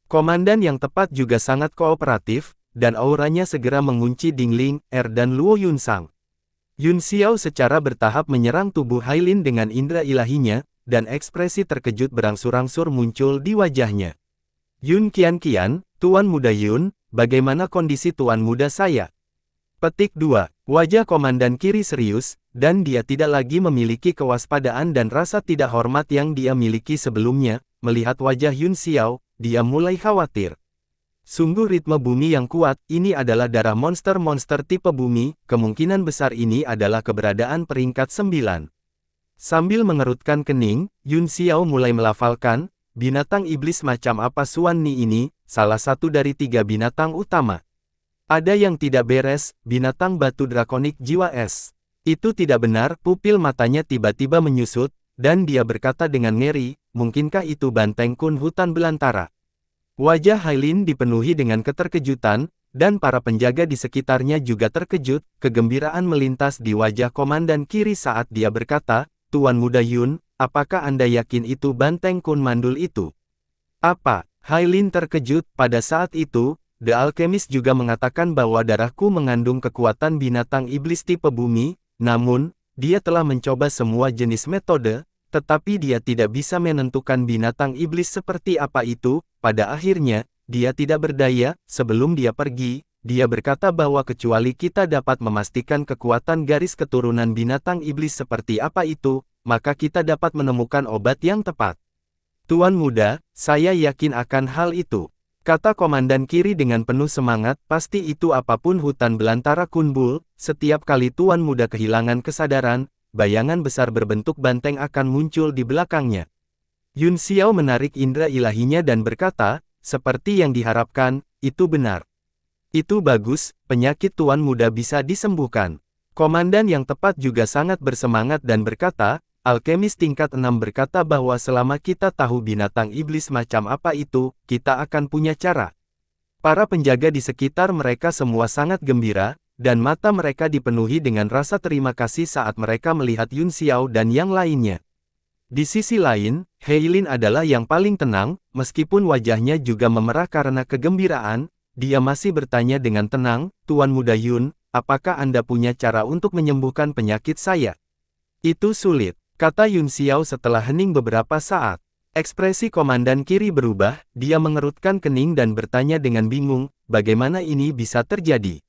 Komandan yang tepat juga sangat kooperatif, dan auranya segera mengunci Dingling, dan Luo Yunsang. Yun Xiao secara bertahap menyerang tubuh Hailin dengan indera ilahinya, dan ekspresi terkejut berangsur-angsur muncul di wajahnya. "Yun Qian, Tuan Muda Yun, bagaimana kondisi Tuan Muda saya?" Petik 2. Wajah Komandan Kiri serius, dan dia tidak lagi memiliki kewaspadaan dan rasa tidak hormat yang dia miliki sebelumnya. Melihat wajah Yun Xiao, dia mulai khawatir. Sungguh ritme bumi yang kuat, ini adalah darah monster-monster tipe bumi, kemungkinan besar ini adalah keberadaan peringkat 9. Sambil mengerutkan kening, Yun Xiao mulai melafalkan, "Binatang iblis macam apa Suan Ni ini, salah satu dari 3 binatang utama. Ada yang tidak beres, binatang batu drakonik jiwa es." "Itu tidak benar," pupil matanya tiba-tiba menyusut, dan dia berkata dengan ngeri, mungkinkah itu Banteng Kun hutan belantara? Wajah Hailin dipenuhi dengan keterkejutan, dan para penjaga di sekitarnya juga terkejut. Kegembiraan melintas di wajah Komandan Kiri saat dia berkata, Tuan Muda Yun, apakah Anda yakin itu Banteng Kun mandul itu? Apa? Hailin terkejut. Pada saat itu, The Alchemist juga mengatakan bahwa darahku mengandung kekuatan binatang iblis tipe bumi, namun, dia telah mencoba semua jenis metode, tetapi dia tidak bisa menentukan binatang iblis seperti apa itu. Pada akhirnya, dia tidak berdaya. Sebelum dia pergi, dia berkata bahwa kecuali kita dapat memastikan kekuatan garis keturunan binatang iblis seperti apa itu, maka kita dapat menemukan obat yang tepat. Tuan Muda, saya yakin akan hal itu, kata Komandan Kiri dengan penuh semangat. Pasti itu apapun hutan belantara Kunbul. Setiap kali Tuan Muda kehilangan kesadaran, bayangan besar berbentuk banteng akan muncul di belakangnya. Yun Xiao menarik indera ilahinya dan berkata, seperti yang diharapkan, itu benar. Itu bagus, penyakit Tuan Muda bisa disembuhkan. Komandan yang tepat juga sangat bersemangat dan berkata, Alkemis tingkat 6 berkata bahwa selama kita tahu binatang iblis macam apa itu, kita akan punya cara. Para penjaga di sekitar mereka semua sangat gembira, dan mata mereka dipenuhi dengan rasa terima kasih saat mereka melihat Yun Xiao dan yang lainnya. Di sisi lain, Hailin adalah yang paling tenang, meskipun wajahnya juga memerah karena kegembiraan, dia masih bertanya dengan tenang, Tuan Muda Yun, apakah Anda punya cara untuk menyembuhkan penyakit saya? Itu sulit, kata Yun Xiao setelah hening beberapa saat. Ekspresi Komandan Kiri berubah, dia mengerutkan kening dan bertanya dengan bingung, bagaimana ini bisa terjadi?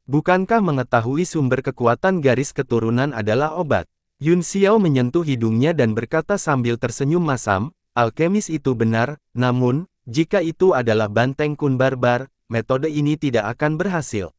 Bukankah mengetahui sumber kekuatan garis keturunan adalah obat? Yun Xiao menyentuh hidungnya dan berkata sambil tersenyum masam, alkemis itu benar, namun, jika itu adalah Banteng Kun barbar, metode ini tidak akan berhasil.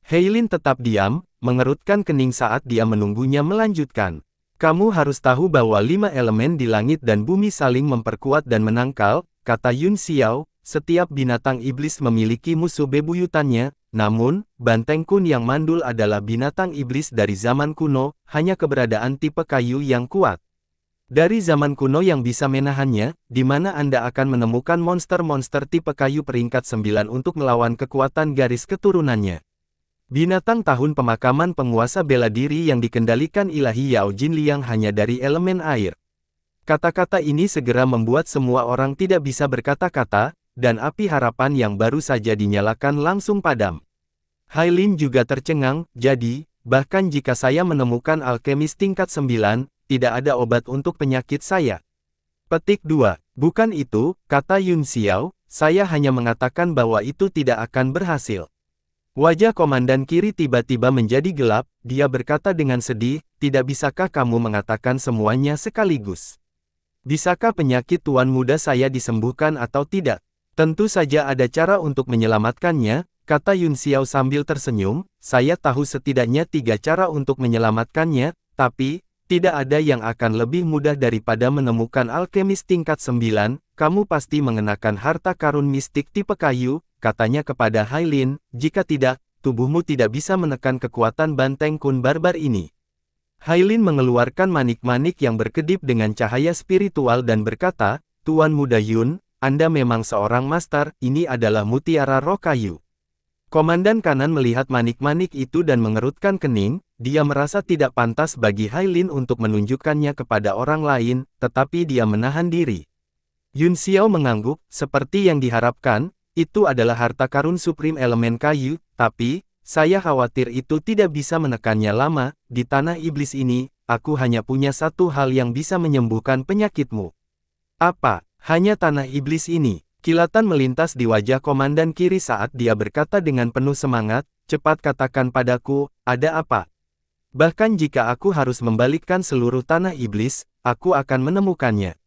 Hailin tetap diam, mengerutkan kening saat dia menunggunya melanjutkan. Kamu harus tahu bahwa 5 elemen di langit dan bumi saling memperkuat dan menangkal, kata Yun Xiao, setiap binatang iblis memiliki musuh bebuyutannya, namun, Banteng Kun yang mandul adalah binatang iblis dari zaman kuno, hanya keberadaan tipe kayu yang kuat. Dari zaman kuno yang bisa menahannya, di mana Anda akan menemukan monster-monster tipe kayu peringkat 9 untuk melawan kekuatan garis keturunannya. Binatang tahun pemakaman penguasa bela diri yang dikendalikan ilahi Yao Jin Liang hanya dari elemen air. Kata-kata ini segera membuat semua orang tidak bisa berkata-kata, dan api harapan yang baru saja dinyalakan langsung padam. Hailin juga tercengang, jadi, bahkan jika saya menemukan alkemis tingkat 9, tidak ada obat untuk penyakit saya. Petik 2. Bukan itu, kata Yun Xiao, saya hanya mengatakan bahwa itu tidak akan berhasil. Wajah Komandan Kiri tiba-tiba menjadi gelap, dia berkata dengan sedih, tidak bisakah kamu mengatakan semuanya sekaligus? Bisakah penyakit Tuan Muda saya disembuhkan atau tidak? Tentu saja ada cara untuk menyelamatkannya, kata Yun Xiao sambil tersenyum, saya tahu setidaknya 3 cara untuk menyelamatkannya, tapi, tidak ada yang akan lebih mudah daripada menemukan alkemis tingkat 9, kamu pasti mengenakan harta karun mistik tipe kayu, katanya kepada Hailin, jika tidak, tubuhmu tidak bisa menekan kekuatan Banteng Kun barbar ini. Hailin mengeluarkan manik-manik yang berkedip dengan cahaya spiritual dan berkata, Tuan Muda Yun, Anda memang seorang master, ini adalah mutiara roh kayu. Komandan kanan melihat manik-manik itu dan mengerutkan kening, dia merasa tidak pantas bagi Hailin untuk menunjukkannya kepada orang lain, tetapi dia menahan diri. Yun Xiao mengangguk, seperti yang diharapkan, itu adalah harta karun suprim elemen kayu, tapi, saya khawatir itu tidak bisa menekannya lama, di tanah iblis ini, aku hanya punya satu hal yang bisa menyembuhkan penyakitmu. Apa? Hanya tanah iblis ini. Kilatan melintas di wajah Komandan Kiri saat dia berkata dengan penuh semangat, cepat katakan padaku, ada apa? Bahkan jika aku harus membalikkan seluruh tanah iblis, aku akan menemukannya.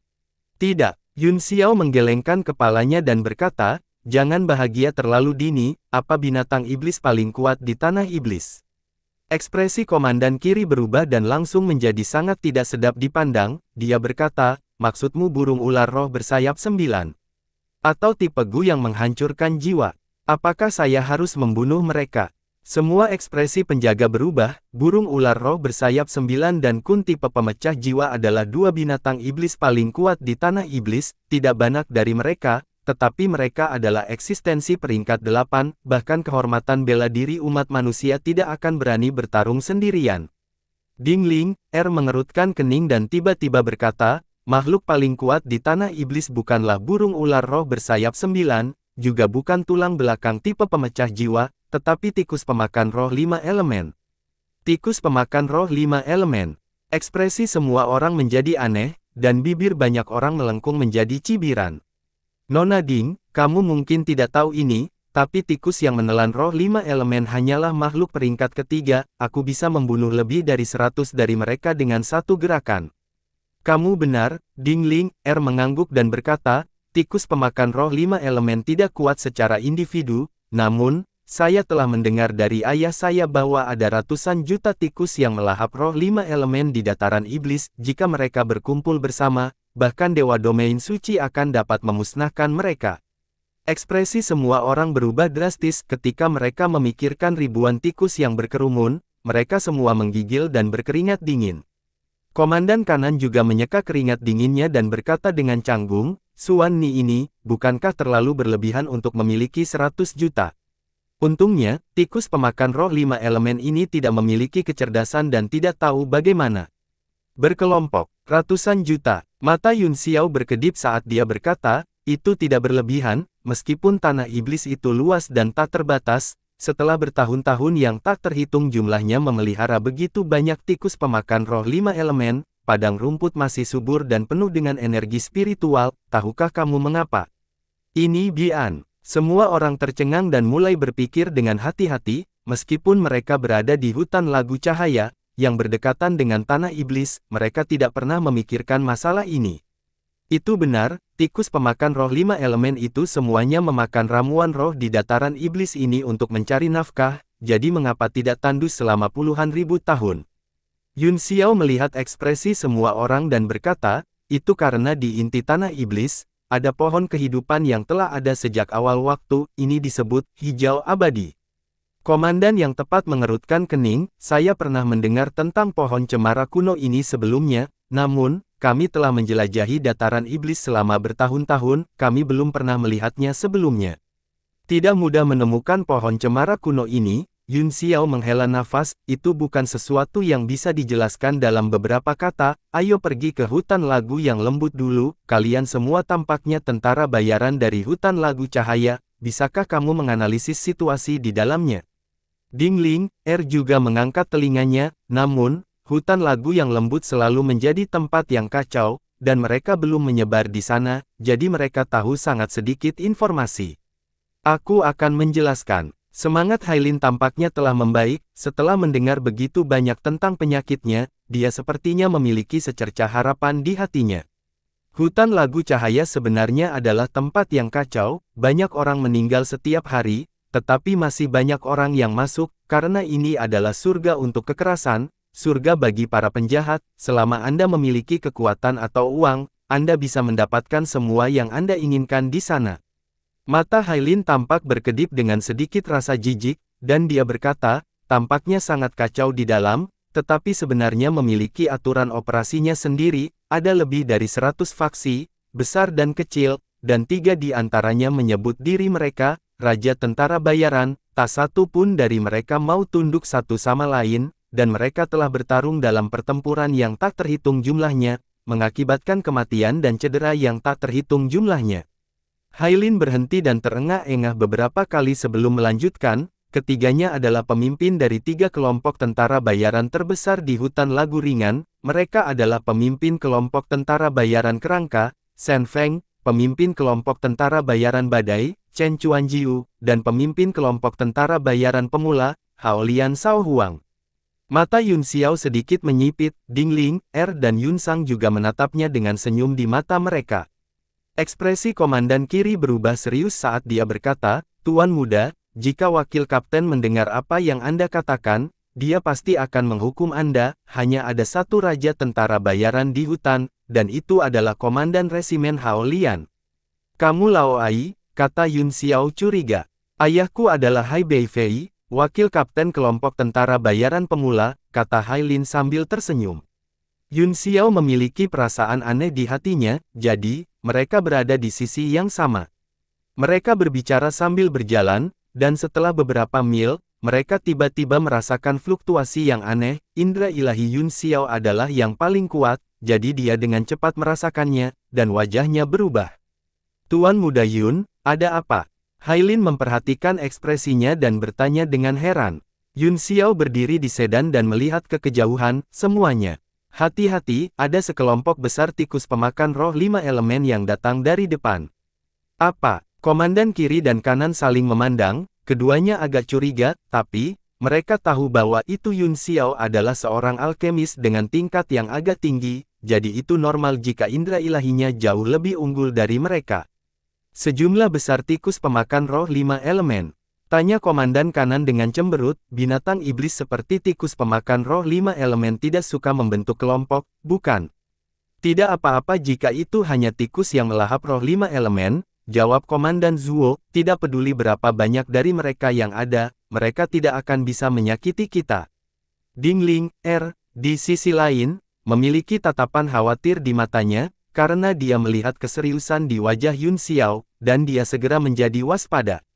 Tidak, Yun Xiao menggelengkan kepalanya dan berkata, jangan bahagia terlalu dini, apa binatang iblis paling kuat di tanah iblis? Ekspresi Komandan Kiri berubah dan langsung menjadi sangat tidak sedap dipandang, dia berkata, maksudmu burung ular roh bersayap 9? Atau tipe Gu yang menghancurkan jiwa? Apakah saya harus membunuh mereka? Semua ekspresi penjaga berubah, burung ular roh bersayap 9 dan kun tipe pemecah jiwa adalah dua binatang iblis paling kuat di tanah iblis, tidak banyak dari mereka, tetapi mereka adalah eksistensi peringkat 8, bahkan kehormatan bela diri umat manusia tidak akan berani bertarung sendirian. Dingling, mengerutkan kening dan tiba-tiba berkata, makhluk paling kuat di tanah iblis bukanlah burung ular roh bersayap 9, juga bukan tulang belakang tipe pemecah jiwa, tetapi tikus pemakan roh 5 elemen. Tikus pemakan roh 5 elemen. Ekspresi semua orang menjadi aneh, dan bibir banyak orang melengkung menjadi cibiran. Nona Ding, kamu mungkin tidak tahu ini, tapi tikus yang menelan roh 5 elemen hanyalah makhluk peringkat ketiga, aku bisa membunuh lebih dari 100 dari mereka dengan satu gerakan. Kamu benar, Dingling, mengangguk dan berkata, tikus pemakan roh 5 elemen tidak kuat secara individu, namun, saya telah mendengar dari ayah saya bahwa ada ratusan juta tikus yang melahap roh 5 elemen di dataran iblis, jika mereka berkumpul bersama, bahkan dewa domain suci akan dapat memusnahkan mereka. Ekspresi semua orang berubah drastis ketika mereka memikirkan ribuan tikus yang berkerumun, mereka semua menggigil dan berkeringat dingin. Komandan kanan juga menyeka keringat dinginnya dan berkata dengan canggung, Suan Ni ini, bukankah terlalu berlebihan untuk memiliki 100 juta? Untungnya, tikus pemakan roh 5 elemen ini tidak memiliki kecerdasan dan tidak tahu bagaimana berkelompok. Ratusan juta. Mata Yun Xiao berkedip saat dia berkata, itu tidak berlebihan, meskipun tanah iblis itu luas dan tak terbatas, setelah bertahun-tahun yang tak terhitung jumlahnya memelihara begitu banyak tikus pemakan roh 5 elemen, padang rumput masih subur dan penuh dengan energi spiritual, tahukah kamu mengapa? Ini Bian. Semua orang tercengang dan mulai berpikir dengan hati-hati, meskipun mereka berada di hutan lagu cahaya, yang berdekatan dengan tanah iblis, mereka tidak pernah memikirkan masalah ini. Itu benar, tikus pemakan roh 5 elemen itu semuanya memakan ramuan roh di dataran iblis ini untuk mencari nafkah, jadi mengapa tidak tandus selama puluhan ribu tahun? Yun Xiao melihat ekspresi semua orang dan berkata, itu karena di inti tanah iblis, ada pohon kehidupan yang telah ada sejak awal waktu, ini disebut hijau abadi. Komandan yang tepat mengerutkan kening, saya pernah mendengar tentang pohon cemara kuno ini sebelumnya, namun, kami telah menjelajahi dataran iblis selama bertahun-tahun, kami belum pernah melihatnya sebelumnya. Tidak mudah menemukan pohon cemara kuno ini, Yun Xiao menghela nafas, itu bukan sesuatu yang bisa dijelaskan dalam beberapa kata, ayo pergi ke hutan lagu yang lembut dulu, kalian semua tampaknya tentara bayaran dari hutan lagu cahaya, bisakah kamu menganalisis situasi di dalamnya? Dingling, juga mengangkat telinganya, namun, hutan lagu yang lembut selalu menjadi tempat yang kacau, dan mereka belum menyebar di sana, jadi mereka tahu sangat sedikit informasi. Aku akan menjelaskan. Semangat Hailin tampaknya telah membaik, setelah mendengar begitu banyak tentang penyakitnya, dia sepertinya memiliki secercah harapan di hatinya. Hutan lagu cahaya sebenarnya adalah tempat yang kacau, banyak orang meninggal setiap hari, tetapi masih banyak orang yang masuk, karena ini adalah surga untuk kekerasan, surga bagi para penjahat, selama Anda memiliki kekuatan atau uang, Anda bisa mendapatkan semua yang Anda inginkan di sana. Mata Hailin tampak berkedip dengan sedikit rasa jijik, dan dia berkata, tampaknya sangat kacau di dalam, tetapi sebenarnya memiliki aturan operasinya sendiri, ada lebih dari 100 faksi, besar dan kecil, dan 3 di antaranya menyebut diri mereka, Raja Tentara Bayaran, tak satu pun dari mereka mau tunduk satu sama lain, dan mereka telah bertarung dalam pertempuran yang tak terhitung jumlahnya, mengakibatkan kematian dan cedera yang tak terhitung jumlahnya. Hailin berhenti dan terengah-engah beberapa kali sebelum melanjutkan, ketiganya adalah pemimpin dari 3 kelompok tentara bayaran terbesar di hutan lagu ringan, mereka adalah pemimpin kelompok tentara bayaran kerangka, Shen Feng, pemimpin kelompok tentara bayaran badai, Chen Chuanjiu, dan pemimpin kelompok tentara bayaran pemula, Hao Lian Sao Huang. Mata Yun Xiao sedikit menyipit, Dingling, dan Yun Sang juga menatapnya dengan senyum di mata mereka. Ekspresi komandan kiri berubah serius saat dia berkata, Tuan Muda, jika wakil kapten mendengar apa yang Anda katakan, dia pasti akan menghukum Anda, hanya ada satu raja tentara bayaran di hutan, dan itu adalah komandan resimen Hao Lian. Kamu Lao Ai, kata Yun Xiao curiga. Ayahku adalah Hai Beifei, Wakil Kapten Kelompok Tentara Bayaran Pemula, kata Hailin sambil tersenyum. Yun Xiao memiliki perasaan aneh di hatinya, jadi, mereka berada di sisi yang sama. Mereka berbicara sambil berjalan, dan setelah beberapa mil, mereka tiba-tiba merasakan fluktuasi yang aneh. Indra ilahi Yun Xiao adalah yang paling kuat, jadi dia dengan cepat merasakannya, dan wajahnya berubah. Tuan Muda Yun, ada apa? Hailin memperhatikan ekspresinya dan bertanya dengan heran. Yun Xiao berdiri di sedan dan melihat ke kejauhan, semuanya. Hati-hati, ada sekelompok besar tikus pemakan roh 5 elemen yang datang dari depan. Apa? Komandan kiri dan kanan saling memandang, keduanya agak curiga, tapi, mereka tahu bahwa itu Yun Xiao adalah seorang alkemis dengan tingkat yang agak tinggi, jadi itu normal jika indera ilahinya jauh lebih unggul dari mereka. Sejumlah besar tikus pemakan roh 5 elemen. Tanya komandan kanan dengan cemberut, binatang iblis seperti tikus pemakan roh 5 elemen tidak suka membentuk kelompok, bukan? Tidak apa-apa jika itu hanya tikus yang melahap roh 5 elemen, jawab Komandan Zuo, tidak peduli berapa banyak dari mereka yang ada, mereka tidak akan bisa menyakiti kita. Dingling, di sisi lain, memiliki tatapan khawatir di matanya, karena dia melihat keseriusan di wajah Yun Xiao, dan dia segera menjadi waspada.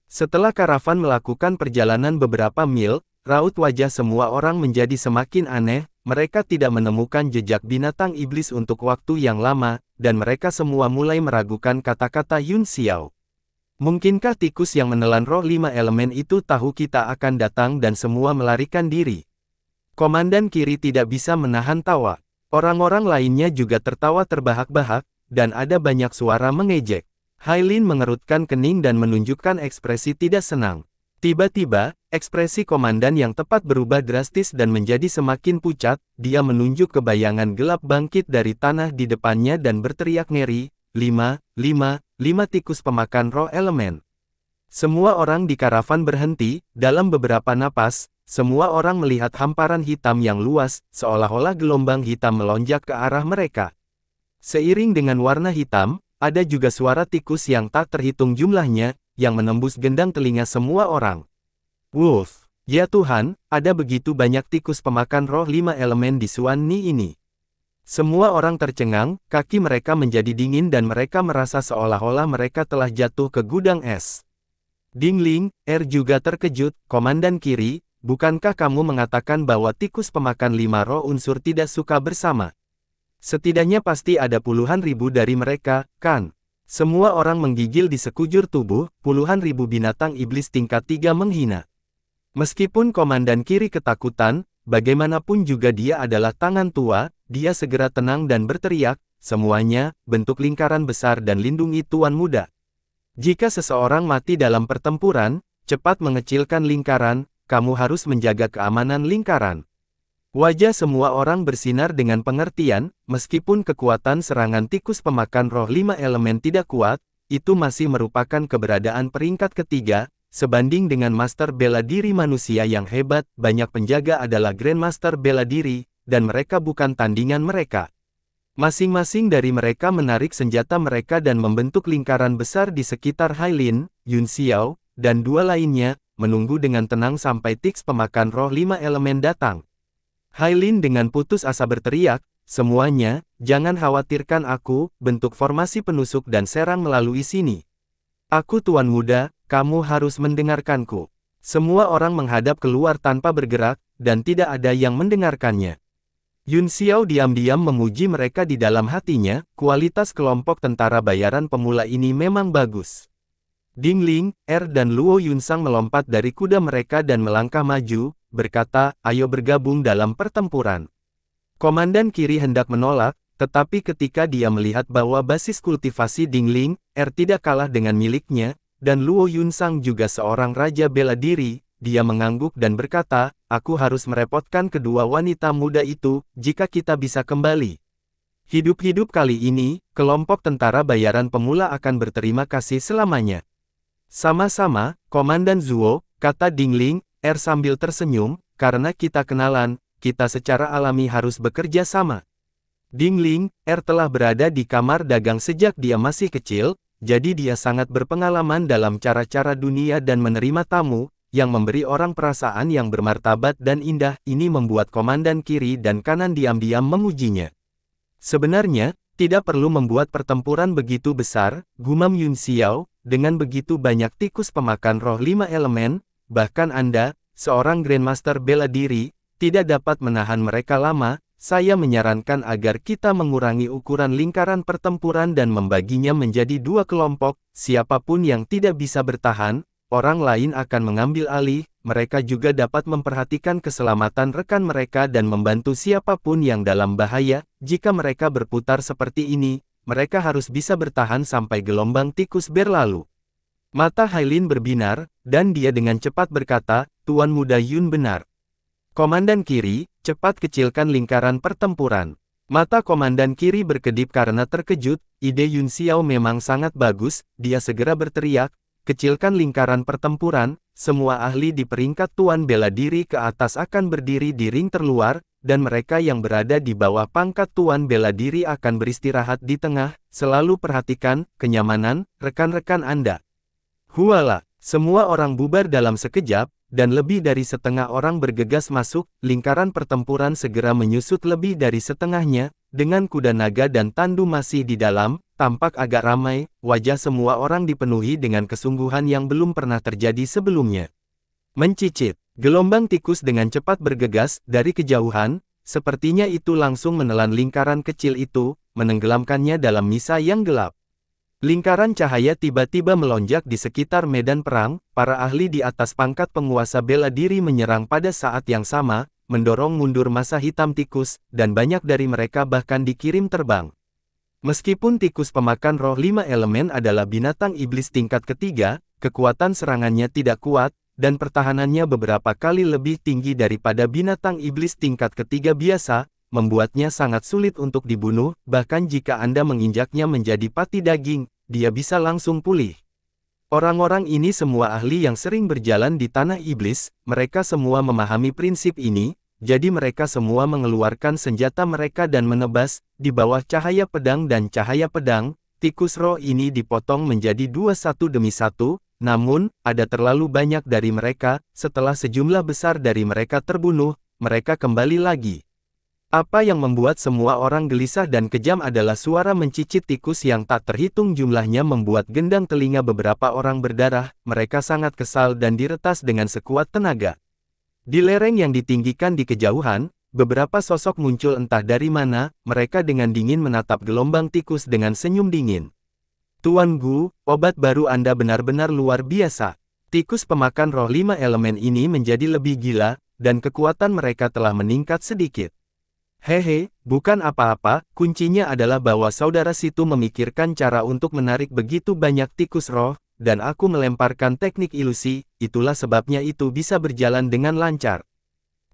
Setelah karavan melakukan perjalanan beberapa mil, raut wajah semua orang menjadi semakin aneh, mereka tidak menemukan jejak binatang iblis untuk waktu yang lama, dan mereka semua mulai meragukan kata-kata Yun Xiao. Mungkinkah tikus yang menelan roh 5 elemen itu tahu kita akan datang dan semua melarikan diri? Komandan kiri tidak bisa menahan tawa. Orang-orang lainnya juga tertawa terbahak-bahak, dan ada banyak suara mengejek. Hailin mengerutkan kening dan menunjukkan ekspresi tidak senang. Tiba-tiba, ekspresi komandan yang tepat berubah drastis dan menjadi semakin pucat, dia menunjuk ke bayangan gelap bangkit dari tanah di depannya dan berteriak ngeri, 5 tikus pemakan roh elemen. Semua orang di karavan berhenti, dalam beberapa napas, semua orang melihat hamparan hitam yang luas, seolah-olah gelombang hitam melonjak ke arah mereka. Seiring dengan warna hitam, ada juga suara tikus yang tak terhitung jumlahnya, yang menembus gendang telinga semua orang. Wolf, ya Tuhan, ada begitu banyak tikus pemakan roh 5 elemen di Suan Ni ini. Semua orang tercengang, kaki mereka menjadi dingin dan mereka merasa seolah-olah mereka telah jatuh ke gudang es. Dingling, juga terkejut, Komandan kiri, bukankah kamu mengatakan bahwa tikus pemakan 5 roh unsur tidak suka bersama? Setidaknya pasti ada puluhan ribu dari mereka, kan? Semua orang menggigil di sekujur tubuh, puluhan ribu binatang iblis tingkat 3 menghina. Meskipun komandan kiri ketakutan, bagaimanapun juga dia adalah tangan tua, dia segera tenang dan berteriak, semuanya, bentuk lingkaran besar dan lindungi Tuan Muda. Jika seseorang mati dalam pertempuran, cepat mengecilkan lingkaran, kamu harus menjaga keamanan lingkaran. Wajah semua orang bersinar dengan pengertian, meskipun kekuatan serangan tikus pemakan roh 5 elemen tidak kuat, itu masih merupakan keberadaan peringkat ketiga, sebanding dengan master bela diri manusia yang hebat, banyak penjaga adalah Grandmaster bela diri, dan mereka bukan tandingan mereka. Masing-masing dari mereka menarik senjata mereka dan membentuk lingkaran besar di sekitar Hailin, Yun Xiao, dan dua lainnya, menunggu dengan tenang sampai tikus pemakan roh 5 elemen datang. Hailin dengan putus asa berteriak, semuanya, jangan khawatirkan aku, bentuk formasi penusuk dan serang melalui sini. Aku Tuan Muda, kamu harus mendengarkanku. Semua orang menghadap keluar tanpa bergerak, dan tidak ada yang mendengarkannya. Yun Xiao diam-diam memuji mereka di dalam hatinya, kualitas kelompok tentara bayaran pemula ini memang bagus. Dingling, dan Luo Yunsang melompat dari kuda mereka dan melangkah maju, berkata, ayo bergabung dalam pertempuran. Komandan kiri hendak menolak, tetapi ketika dia melihat bahwa basis kultivasi Dingling, tidak kalah dengan miliknya, dan Luo Yunsang juga seorang raja bela diri, dia mengangguk dan berkata, aku harus merepotkan kedua wanita muda itu, jika kita bisa kembali. Hidup-hidup kali ini, kelompok tentara bayaran pemula akan berterima kasih selamanya. Sama-sama, Komandan Zuo, kata Dingling, sambil tersenyum, karena kita kenalan, kita secara alami harus bekerja sama. Dingling, telah berada di kamar dagang sejak dia masih kecil, jadi dia sangat berpengalaman dalam cara-cara dunia dan menerima tamu, yang memberi orang perasaan yang bermartabat dan indah. Ini membuat komandan kiri dan kanan diam-diam memujinya. Sebenarnya, tidak perlu membuat pertempuran begitu besar, gumam Yun Xiao, dengan begitu banyak tikus pemakan roh 5 elemen, bahkan Anda, seorang Grandmaster bela diri, tidak dapat menahan mereka lama. Saya menyarankan agar kita mengurangi ukuran lingkaran pertempuran dan membaginya menjadi 2 kelompok. Siapapun yang tidak bisa bertahan, orang lain akan mengambil alih. Mereka juga dapat memperhatikan keselamatan rekan mereka dan membantu siapapun yang dalam bahaya. Jika mereka berputar seperti ini, mereka harus bisa bertahan sampai gelombang tikus berlalu. Mata Hailin berbinar, dan dia dengan cepat berkata, Tuan Muda Yun benar. Komandan kiri, cepat kecilkan lingkaran pertempuran. Mata komandan kiri berkedip karena terkejut. Ide Yun Xiao memang sangat bagus. Dia segera berteriak, kecilkan lingkaran pertempuran. Semua ahli di peringkat tuan bela diri ke atas akan berdiri di ring terluar, dan mereka yang berada di bawah pangkat tuan bela diri akan beristirahat di tengah. Selalu perhatikan kenyamanan rekan-rekan Anda. Huala, semua orang bubar dalam sekejap, dan lebih dari setengah orang bergegas masuk. Lingkaran pertempuran segera menyusut lebih dari setengahnya, dengan kuda naga dan tandu masih di dalam, tampak agak ramai. Wajah semua orang dipenuhi dengan kesungguhan yang belum pernah terjadi sebelumnya. Mencicit, gelombang tikus dengan cepat bergegas dari kejauhan, sepertinya itu langsung menelan lingkaran kecil itu, menenggelamkannya dalam misa yang gelap. Lingkaran cahaya tiba-tiba melonjak di sekitar medan perang. Para ahli di atas pangkat penguasa bela diri menyerang pada saat yang sama, mendorong mundur massa hitam tikus, dan banyak dari mereka bahkan dikirim terbang. Meskipun tikus pemakan roh 5 elemen adalah binatang iblis tingkat ketiga, kekuatan serangannya tidak kuat, dan pertahanannya beberapa kali lebih tinggi daripada binatang iblis tingkat ketiga biasa, membuatnya sangat sulit untuk dibunuh. Bahkan jika Anda menginjaknya menjadi pati daging, dia bisa langsung pulih. Orang-orang ini semua ahli yang sering berjalan di tanah iblis, mereka semua memahami prinsip ini, jadi mereka semua mengeluarkan senjata mereka dan menebas. Di bawah cahaya pedang dan cahaya pedang, tikus roh ini dipotong menjadi 2 satu demi satu, namun, ada terlalu banyak dari mereka. Setelah sejumlah besar dari mereka terbunuh, mereka kembali lagi. Apa yang membuat semua orang gelisah dan kejam adalah suara mencicit tikus yang tak terhitung jumlahnya membuat gendang telinga beberapa orang berdarah. Mereka sangat kesal dan diretas dengan sekuat tenaga. Di lereng yang ditinggikan di kejauhan, beberapa sosok muncul entah dari mana. Mereka dengan dingin menatap gelombang tikus dengan senyum dingin. Tuan Gu, obat baru Anda benar-benar luar biasa. Tikus pemakan roh 5 elemen ini menjadi lebih gila, dan kekuatan mereka telah meningkat sedikit. Hehe, bukan apa-apa, kuncinya adalah bahwa saudara situ memikirkan cara untuk menarik begitu banyak tikus roh, dan aku melemparkan teknik ilusi, itulah sebabnya itu bisa berjalan dengan lancar.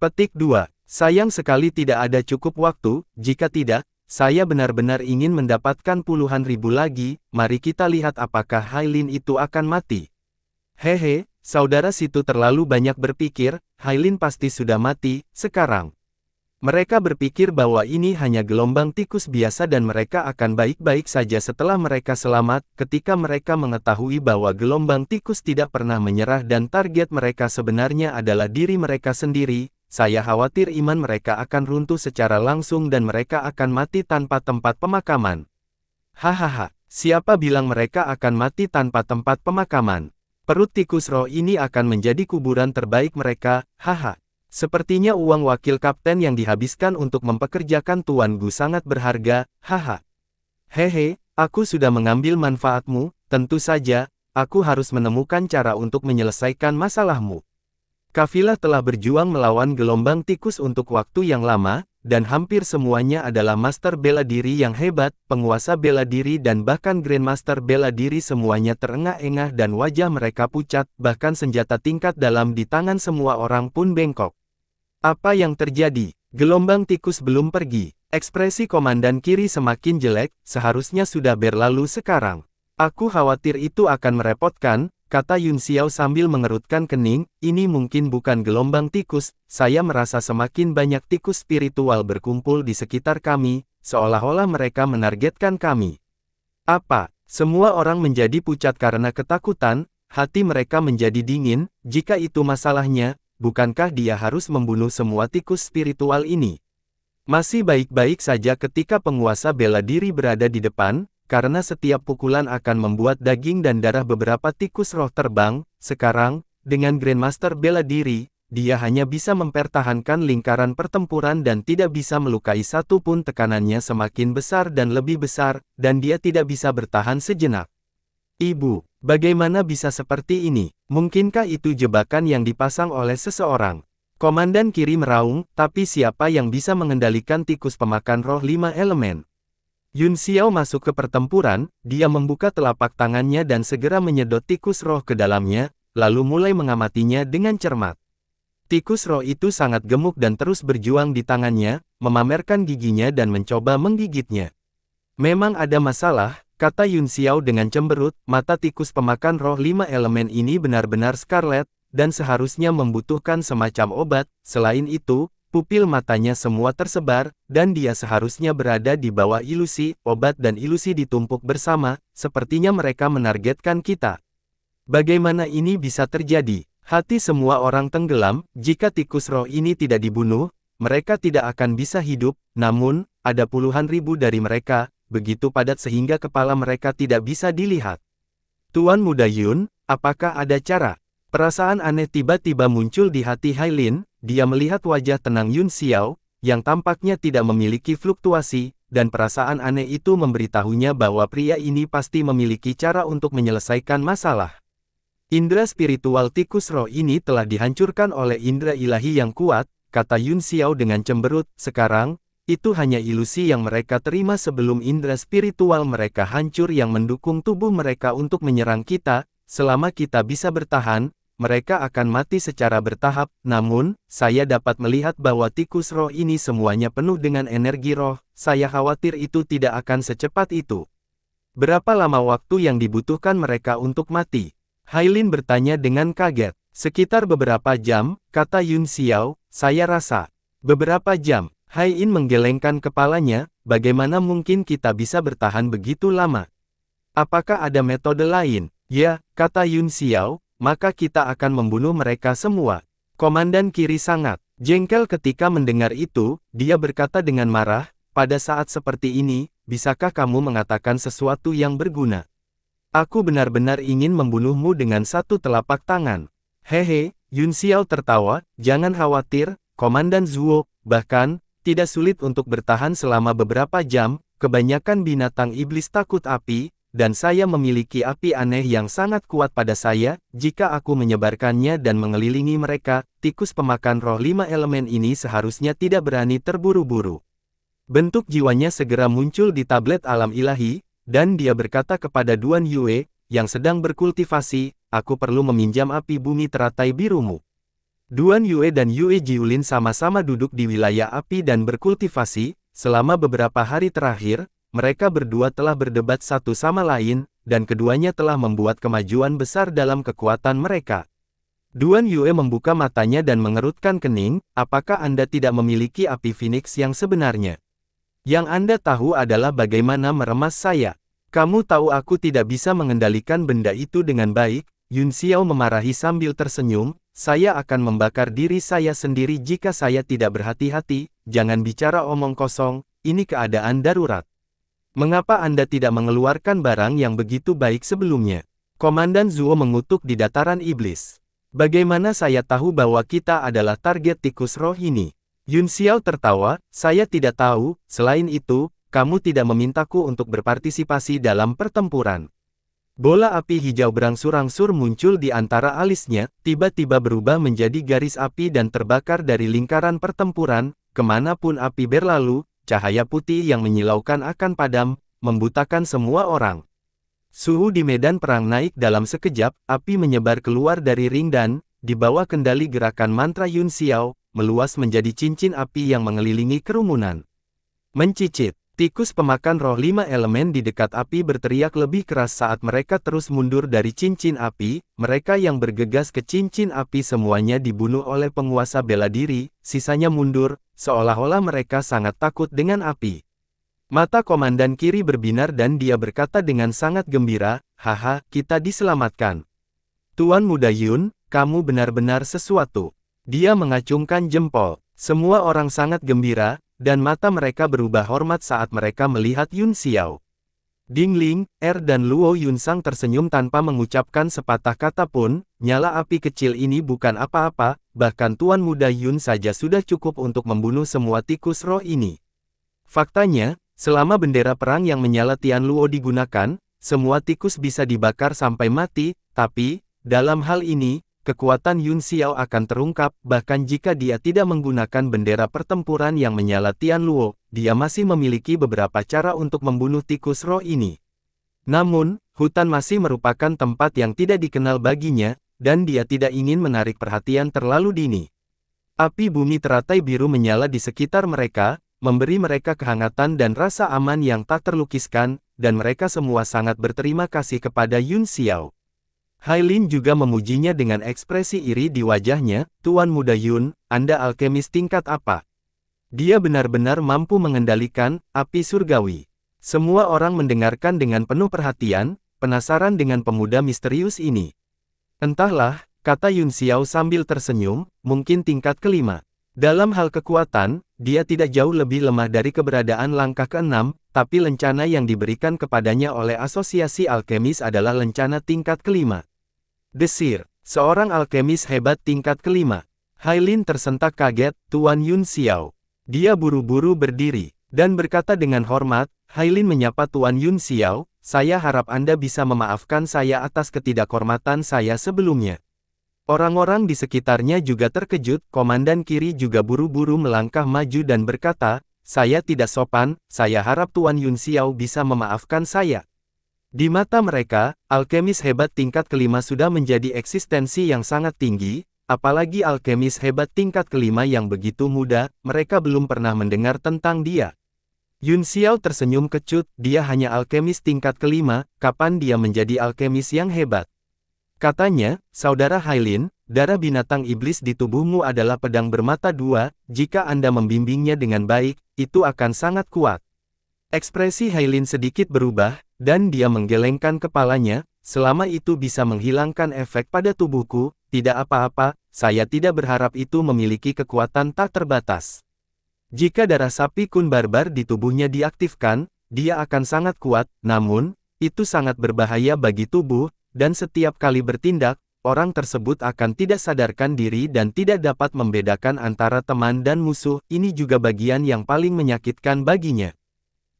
Petik 2. Sayang sekali tidak ada cukup waktu. Jika tidak, saya benar-benar ingin mendapatkan puluhan ribu lagi. Mari kita lihat apakah Hailin itu akan mati. Hehe, saudara situ terlalu banyak berpikir, Hailin pasti sudah mati, sekarang. Mereka berpikir bahwa ini hanya gelombang tikus biasa dan mereka akan baik-baik saja setelah mereka selamat. Ketika mereka mengetahui bahwa gelombang tikus tidak pernah menyerah dan target mereka sebenarnya adalah diri mereka sendiri, saya khawatir iman mereka akan runtuh secara langsung dan mereka akan mati tanpa tempat pemakaman. Hahaha, siapa bilang mereka akan mati tanpa tempat pemakaman? Perut tikus roh ini akan menjadi kuburan terbaik mereka, haha. Sepertinya uang wakil kapten yang dihabiskan untuk mempekerjakan Tuan Gu sangat berharga, haha. Hehe, aku sudah mengambil manfaatmu, tentu saja, aku harus menemukan cara untuk menyelesaikan masalahmu. Kafilah telah berjuang melawan gelombang tikus untuk waktu yang lama, dan hampir semuanya adalah master bela diri yang hebat, penguasa bela diri dan bahkan grandmaster bela diri. Semuanya terengah-engah dan wajah mereka pucat, bahkan senjata tingkat dalam di tangan semua orang pun bengkok. Apa yang terjadi? Gelombang tikus belum pergi. Ekspresi komandan kiri semakin jelek, seharusnya sudah berlalu sekarang. Aku khawatir itu akan merepotkan, kata Yun Xiao sambil mengerutkan kening. Ini mungkin bukan gelombang tikus, saya merasa semakin banyak tikus spiritual berkumpul di sekitar kami, seolah-olah mereka menargetkan kami. Apa? Semua orang menjadi pucat karena ketakutan. Hati mereka menjadi dingin, jika itu masalahnya, bukankah dia harus membunuh semua tikus spiritual ini? Masih baik-baik saja ketika penguasa bela diri berada di depan, karena setiap pukulan akan membuat daging dan darah beberapa tikus roh terbang. Sekarang, dengan Grandmaster bela diri, dia hanya bisa mempertahankan lingkaran pertempuran dan tidak bisa melukai satu pun. Tekanannya semakin besar dan lebih besar, dan dia tidak bisa bertahan sejenak. Ibu, bagaimana bisa seperti ini? Mungkinkah itu jebakan yang dipasang oleh seseorang? Komandan Kiri meraung, tapi siapa yang bisa mengendalikan tikus pemakan roh 5 elemen? Yun Xiao masuk ke pertempuran, dia membuka telapak tangannya dan segera menyedot tikus roh ke dalamnya, lalu mulai mengamatinya dengan cermat. Tikus roh itu sangat gemuk dan terus berjuang di tangannya, memamerkan giginya dan mencoba menggigitnya. Memang ada masalah, kata Yun Xiao dengan cemberut, mata tikus pemakan roh 5 elemen ini benar-benar scarlet, dan seharusnya membutuhkan semacam obat. Selain itu, pupil matanya semua tersebar, dan dia seharusnya berada di bawah ilusi. Obat dan ilusi ditumpuk bersama, sepertinya mereka menargetkan kita. Bagaimana ini bisa terjadi? Hati semua orang tenggelam, jika tikus roh ini tidak dibunuh, mereka tidak akan bisa hidup, namun, ada puluhan ribu dari mereka, begitu padat sehingga kepala mereka tidak bisa dilihat. Tuan Muda Yun, apakah ada cara? Perasaan aneh tiba-tiba muncul di hati Hailin, dia melihat wajah tenang Yun Xiao, yang tampaknya tidak memiliki fluktuasi, dan perasaan aneh itu memberitahunya bahwa pria ini pasti memiliki cara untuk menyelesaikan masalah. Indra spiritual tikus roh ini telah dihancurkan oleh indra ilahi yang kuat, kata Yun Xiao dengan cemberut. Sekarang, itu hanya ilusi yang mereka terima sebelum indra spiritual mereka hancur yang mendukung tubuh mereka untuk menyerang kita. Selama kita bisa bertahan, mereka akan mati secara bertahap. Namun, saya dapat melihat bahwa tikus roh ini semuanya penuh dengan energi roh. Saya khawatir itu tidak akan secepat itu. Berapa lama waktu yang dibutuhkan mereka untuk mati? Hailin bertanya dengan kaget. Sekitar beberapa jam, kata Yun Xiao, saya rasa. Beberapa jam. Haiin menggelengkan kepalanya, bagaimana mungkin kita bisa bertahan begitu lama? Apakah ada metode lain? Ya, kata Yun Xiao, maka kita akan membunuh mereka semua. Komandan Kiri sangat jengkel ketika mendengar itu, dia berkata dengan marah, pada saat seperti ini, bisakah kamu mengatakan sesuatu yang berguna? Aku benar-benar ingin membunuhmu dengan satu telapak tangan. Hehe, Yun Xiao tertawa, jangan khawatir, Komandan Zuo, bahkan, tidak sulit untuk bertahan selama beberapa jam. Kebanyakan binatang iblis takut api, dan saya memiliki api aneh yang sangat kuat pada saya. Jika aku menyebarkannya dan mengelilingi mereka, tikus pemakan roh 5 elemen ini seharusnya tidak berani terburu-buru. Bentuk jiwanya segera muncul di tablet alam ilahi, dan dia berkata kepada Duan Yue, yang sedang berkultivasi, aku perlu meminjam api bumi teratai birumu. Duan Yue dan Yue Jiulin sama-sama duduk di wilayah api dan berkultivasi. Selama beberapa hari terakhir, mereka berdua telah berdebat satu sama lain, dan keduanya telah membuat kemajuan besar dalam kekuatan mereka. Duan Yue membuka matanya dan mengerutkan kening, apakah Anda tidak memiliki api Phoenix yang sebenarnya? Yang Anda tahu adalah bagaimana meremas saya. Kamu tahu aku tidak bisa mengendalikan benda itu dengan baik. Yun Xiao memarahi sambil tersenyum, saya akan membakar diri saya sendiri jika saya tidak berhati-hati. Jangan bicara omong kosong, ini keadaan darurat. Mengapa Anda tidak mengeluarkan barang yang begitu baik sebelumnya? Komandan Zuo mengutuk di dataran iblis. Bagaimana saya tahu bahwa kita adalah target tikus roh ini? Yun Xiao tertawa, saya tidak tahu. Selain itu, kamu tidak memintaku untuk berpartisipasi dalam pertempuran. Bola api hijau berangsur-angsur muncul di antara alisnya, tiba-tiba berubah menjadi garis api dan terbakar dari lingkaran pertempuran. Kemanapun api berlalu, cahaya putih yang menyilaukan akan padam, membutakan semua orang. Suhu di medan perang naik dalam sekejap, api menyebar keluar dari ring dan, di bawah kendali gerakan mantra Yun Xiao, meluas menjadi cincin api yang mengelilingi kerumunan. Mencicit. Tikus pemakan roh 5 elemen di dekat api berteriak lebih keras saat mereka terus mundur dari cincin api. Mereka yang bergegas ke cincin api semuanya dibunuh oleh penguasa bela diri, sisanya mundur, seolah-olah mereka sangat takut dengan api. Mata Komandan Kiri berbinar dan dia berkata dengan sangat gembira, haha, kita diselamatkan. Tuan Muda Yun, kamu benar-benar sesuatu. Dia mengacungkan jempol. Semua orang sangat gembira, dan mata mereka berubah hormat saat mereka melihat Yun Xiao. Ding Ling, dan Luo Yunsang tersenyum tanpa mengucapkan sepatah kata pun, nyala api kecil ini bukan apa-apa, bahkan Tuan Muda Yun saja sudah cukup untuk membunuh semua tikus roh ini. Faktanya, selama bendera perang yang menyala Tian Luo digunakan, semua tikus bisa dibakar sampai mati, tapi, dalam hal ini, kekuatan Yun Xiao akan terungkap, bahkan jika dia tidak menggunakan bendera pertempuran yang menyala Tian Luo, dia masih memiliki beberapa cara untuk membunuh tikus roh ini. Namun, hutan masih merupakan tempat yang tidak dikenal baginya, dan dia tidak ingin menarik perhatian terlalu dini. Api bumi teratai biru menyala di sekitar mereka, memberi mereka kehangatan dan rasa aman yang tak terlukiskan, dan mereka semua sangat berterima kasih kepada Yun Xiao. Hailin juga memujinya dengan ekspresi iri di wajahnya. Tuan Muda Yun, Anda alkemis tingkat apa? Dia benar-benar mampu mengendalikan api surgawi. Semua orang mendengarkan dengan penuh perhatian, penasaran dengan pemuda misterius ini. Entahlah, kata Yun Xiao sambil tersenyum, mungkin tingkat kelima. Dalam hal kekuatan, dia tidak jauh lebih lemah dari keberadaan langkah ke-6, tapi lencana yang diberikan kepadanya oleh Asosiasi Alkemis adalah lencana tingkat kelima. Desir, seorang alkemis hebat tingkat kelima. Hailin tersentak kaget. Tuan Yun Xiao. Dia buru-buru berdiri, dan berkata dengan hormat. Hailin menyapa Tuan Yun Xiao, saya harap Anda bisa memaafkan saya atas ketidakhormatan saya sebelumnya. Orang-orang di sekitarnya juga terkejut. Komandan Kiri juga buru-buru melangkah maju dan berkata, saya tidak sopan, saya harap Tuan Yun Xiao bisa memaafkan saya. Di mata mereka, alkemis hebat tingkat kelima sudah menjadi eksistensi yang sangat tinggi, apalagi alkemis hebat tingkat kelima yang begitu muda, mereka belum pernah mendengar tentang dia. Yun Xiao tersenyum kecut, dia hanya alkemis tingkat kelima, kapan dia menjadi alkemis yang hebat? Katanya, Saudara Hailin, darah binatang iblis di tubuhmu adalah pedang bermata dua, jika Anda membimbingnya dengan baik, itu akan sangat kuat. Ekspresi Hailin sedikit berubah, dan dia menggelengkan kepalanya, selama itu bisa menghilangkan efek pada tubuhku, tidak apa-apa, saya tidak berharap itu memiliki kekuatan tak terbatas. Jika darah sapi kun barbar di tubuhnya diaktifkan, dia akan sangat kuat, namun, itu sangat berbahaya bagi tubuh, dan setiap kali bertindak, orang tersebut akan tidak sadarkan diri dan tidak dapat membedakan antara teman dan musuh, ini juga bagian yang paling menyakitkan baginya.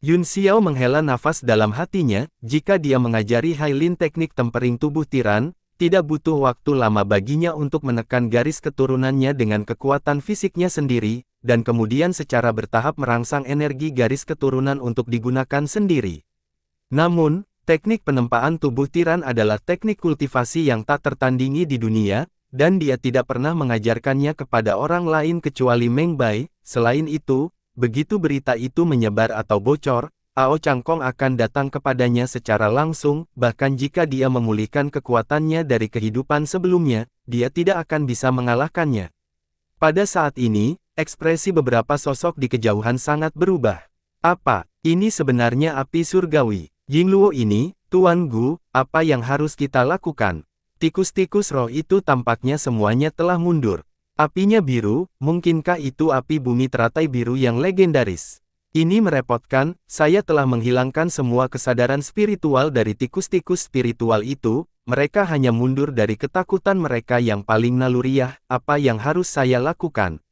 Yun Xiao menghela nafas dalam hatinya, jika dia mengajari Hailin teknik tempering tubuh tiran, tidak butuh waktu lama baginya untuk menekan garis keturunannya dengan kekuatan fisiknya sendiri, dan kemudian secara bertahap merangsang energi garis keturunan untuk digunakan sendiri. Namun, teknik penempaan tubuh tiran adalah teknik kultivasi yang tak tertandingi di dunia, dan dia tidak pernah mengajarkannya kepada orang lain kecuali Meng Bai. Selain itu, begitu berita itu menyebar atau bocor, Ao Changkong akan datang kepadanya secara langsung, bahkan jika dia memulihkan kekuatannya dari kehidupan sebelumnya, dia tidak akan bisa mengalahkannya. Pada saat ini, ekspresi beberapa sosok di kejauhan sangat berubah. Apa, ini sebenarnya api surgawi? Yingluo ini, Tuan Gu, apa yang harus kita lakukan? Tikus-tikus roh itu tampaknya semuanya telah mundur. Apinya biru, mungkinkah itu api bumi teratai biru yang legendaris? Ini merepotkan, saya telah menghilangkan semua kesadaran spiritual dari tikus-tikus spiritual itu, mereka hanya mundur dari ketakutan mereka yang paling naluriah, apa yang harus saya lakukan?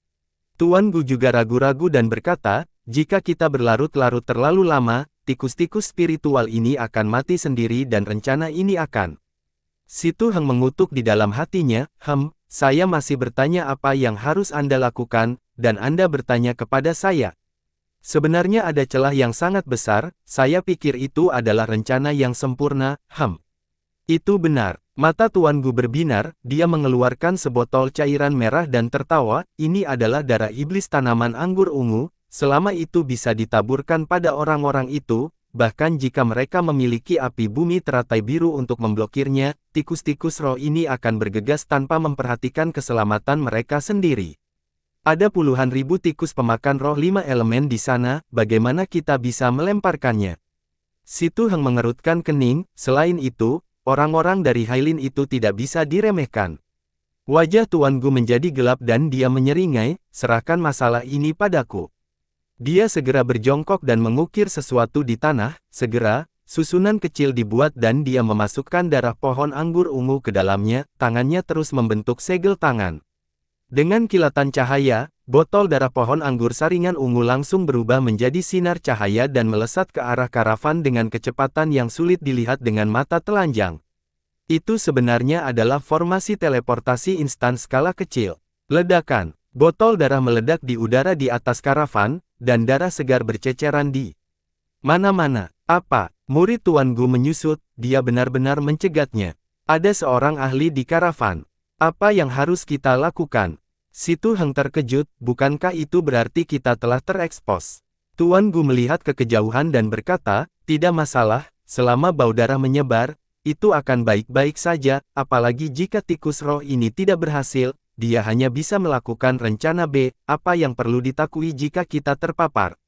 Tuan Gu juga ragu-ragu dan berkata, jika kita berlarut-larut terlalu lama, tikus-tikus spiritual ini akan mati sendiri dan rencana ini akan. Situ Heng mengutuk di dalam hatinya, saya masih bertanya apa yang harus Anda lakukan, dan Anda bertanya kepada saya. Sebenarnya ada celah yang sangat besar, saya pikir itu adalah rencana yang sempurna, Itu benar. Mata Tuan Gu berbinar, dia mengeluarkan sebotol cairan merah dan tertawa, ini adalah darah iblis tanaman anggur ungu, selama itu bisa ditaburkan pada orang-orang itu, bahkan jika mereka memiliki api bumi teratai biru untuk memblokirnya, tikus-tikus roh ini akan bergegas tanpa memperhatikan keselamatan mereka sendiri. Ada puluhan ribu tikus pemakan roh 5 elemen di sana, bagaimana kita bisa melemparkannya? Situ Heng mengerutkan kening, selain itu, orang-orang dari Hailin itu tidak bisa diremehkan. Wajah Tuan Gu menjadi gelap dan dia menyeringai, serahkan masalah ini padaku. Dia segera berjongkok dan mengukir sesuatu di tanah, segera, susunan kecil dibuat dan dia memasukkan darah pohon anggur ungu ke dalamnya, tangannya terus membentuk segel tangan. Dengan kilatan cahaya, botol darah pohon anggur saringan ungu langsung berubah menjadi sinar cahaya dan melesat ke arah karavan dengan kecepatan yang sulit dilihat dengan mata telanjang. Itu sebenarnya adalah formasi teleportasi instan skala kecil. Ledakan. Botol darah meledak di udara di atas karavan, dan darah segar berceceran di mana-mana. Apa? Murid Tuan Gu menyusut, dia benar-benar mencegatnya. Ada seorang ahli di karavan. Apa yang harus kita lakukan? Si Tu Heng terkejut, bukankah itu berarti kita telah terekspos? Tuan Gu melihat ke kejauhan dan berkata, tidak masalah, selama bau darah menyebar, itu akan baik-baik saja, apalagi jika tikus roh ini tidak berhasil, dia hanya bisa melakukan rencana B, apa yang perlu ditakui jika kita terpapar.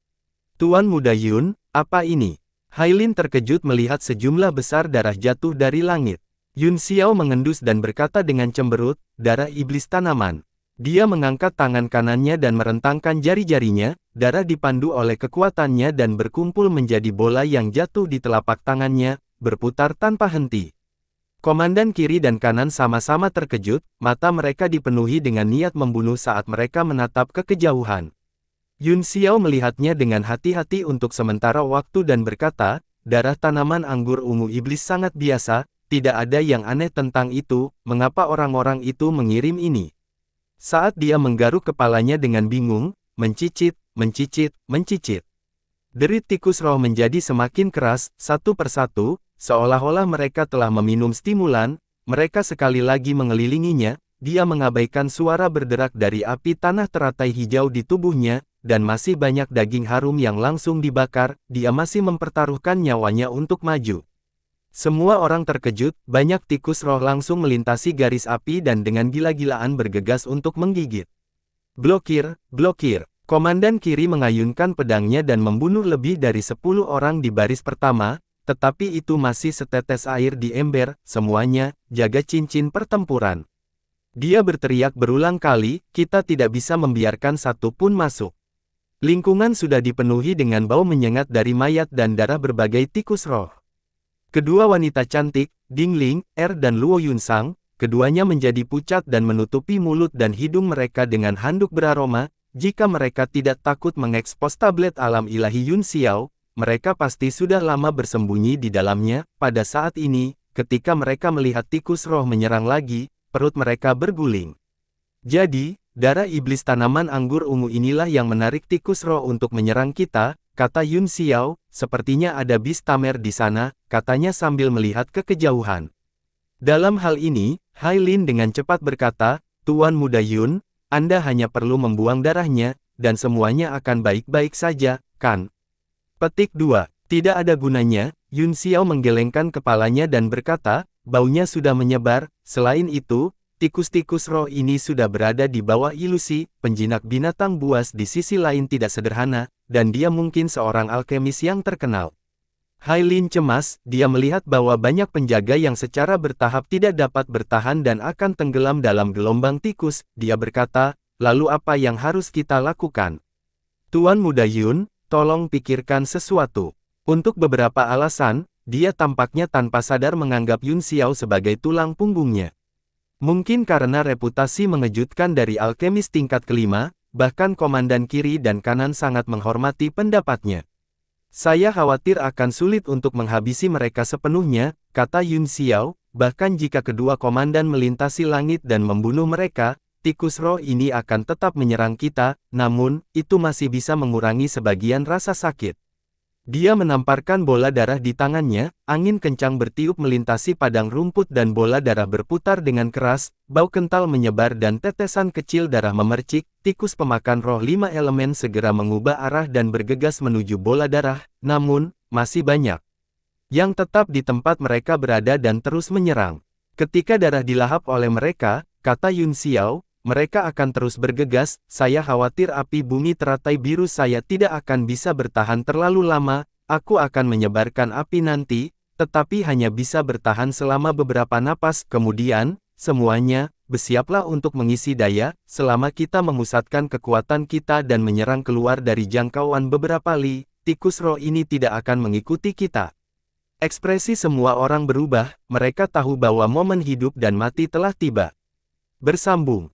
Tuan Muda Yun, apa ini? Hailin terkejut melihat sejumlah besar darah jatuh dari langit. Yun Xiao mengendus dan berkata dengan cemberut, darah iblis tanaman. Dia mengangkat tangan kanannya dan merentangkan jari-jarinya, darah dipandu oleh kekuatannya dan berkumpul menjadi bola yang jatuh di telapak tangannya, berputar tanpa henti. Komandan kiri dan kanan sama-sama terkejut, mata mereka dipenuhi dengan niat membunuh saat mereka menatap ke kejauhan. Yun Xiao melihatnya dengan hati-hati untuk sementara waktu dan berkata, darah tanaman anggur ungu iblis sangat biasa, tidak ada yang aneh tentang itu, mengapa orang-orang itu mengirim ini? Saat dia menggaruk kepalanya dengan bingung, mencicit, mencicit, mencicit. Derit tikus roh menjadi semakin keras, satu persatu, seolah-olah mereka telah meminum stimulan, mereka sekali lagi mengelilinginya, dia mengabaikan suara berderak dari api tanah teratai hijau di tubuhnya, dan masih banyak daging harum yang langsung dibakar, dia masih mempertaruhkan nyawanya untuk maju. Semua orang terkejut, banyak tikus roh langsung melintasi garis api dan dengan gila-gilaan bergegas untuk menggigit. Blokir, blokir. Komandan kiri mengayunkan pedangnya dan membunuh lebih dari 10 orang di baris pertama, tetapi itu masih setetes air di ember, semuanya, jaga cincin pertempuran. Dia berteriak berulang kali, kita tidak bisa membiarkan satu pun masuk. Lingkungan sudah dipenuhi dengan bau menyengat dari mayat dan darah berbagai tikus roh. Kedua wanita cantik, Ding Ling, dan Luo Yunsang, keduanya menjadi pucat dan menutupi mulut dan hidung mereka dengan handuk beraroma. Jika mereka tidak takut mengekspos tablet alam ilahi Yun Xiao, mereka pasti sudah lama bersembunyi di dalamnya. Pada saat ini, ketika mereka melihat tikus roh menyerang lagi, perut mereka berguling. Jadi, darah iblis tanaman anggur ungu inilah yang menarik tikus roh untuk menyerang kita, kata Yun Xiao, sepertinya ada bis tamer di sana, katanya sambil melihat ke kejauhan. Dalam hal ini, Hailin dengan cepat berkata, Tuan Muda Yun, Anda hanya perlu membuang darahnya, dan semuanya akan baik-baik saja, kan? Petik 2. Tidak ada gunanya, Yun Xiao menggelengkan kepalanya dan berkata, baunya sudah menyebar, selain itu, tikus-tikus roh ini sudah berada di bawah ilusi, penjinak binatang buas di sisi lain tidak sederhana, dan dia mungkin seorang alkemis yang terkenal. Hailin cemas, dia melihat bahwa banyak penjaga yang secara bertahap tidak dapat bertahan dan akan tenggelam dalam gelombang tikus. Dia berkata, lalu apa yang harus kita lakukan? Tuan Muda Yun, tolong pikirkan sesuatu. Untuk beberapa alasan, dia tampaknya tanpa sadar menganggap Yun Xiao sebagai tulang punggungnya. Mungkin karena reputasi mengejutkan dari alkemis tingkat kelima, bahkan komandan kiri dan kanan sangat menghormati pendapatnya. Saya khawatir akan sulit untuk menghabisi mereka sepenuhnya, kata Yun Xiao, bahkan jika kedua komandan melintasi langit dan membunuh mereka, tikus roh ini akan tetap menyerang kita, namun, itu masih bisa mengurangi sebagian rasa sakit. Dia menamparkan bola darah di tangannya, angin kencang bertiup melintasi padang rumput dan bola darah berputar dengan keras, bau kental menyebar dan tetesan kecil darah memercik, tikus pemakan roh 5 elemen segera mengubah arah dan bergegas menuju bola darah, namun, masih banyak yang tetap di tempat mereka berada dan terus menyerang. Ketika darah dilahap oleh mereka, kata Yun Xiao, mereka akan terus bergegas, saya khawatir api bumi teratai biru saya tidak akan bisa bertahan terlalu lama, aku akan menyebarkan api nanti, tetapi hanya bisa bertahan selama beberapa napas. Kemudian, semuanya, bersiaplah untuk mengisi daya, selama kita memusatkan kekuatan kita dan menyerang keluar dari jangkauan beberapa li, tikus roh ini tidak akan mengikuti kita. Ekspresi semua orang berubah, mereka tahu bahwa momen hidup dan mati telah tiba. Bersambung.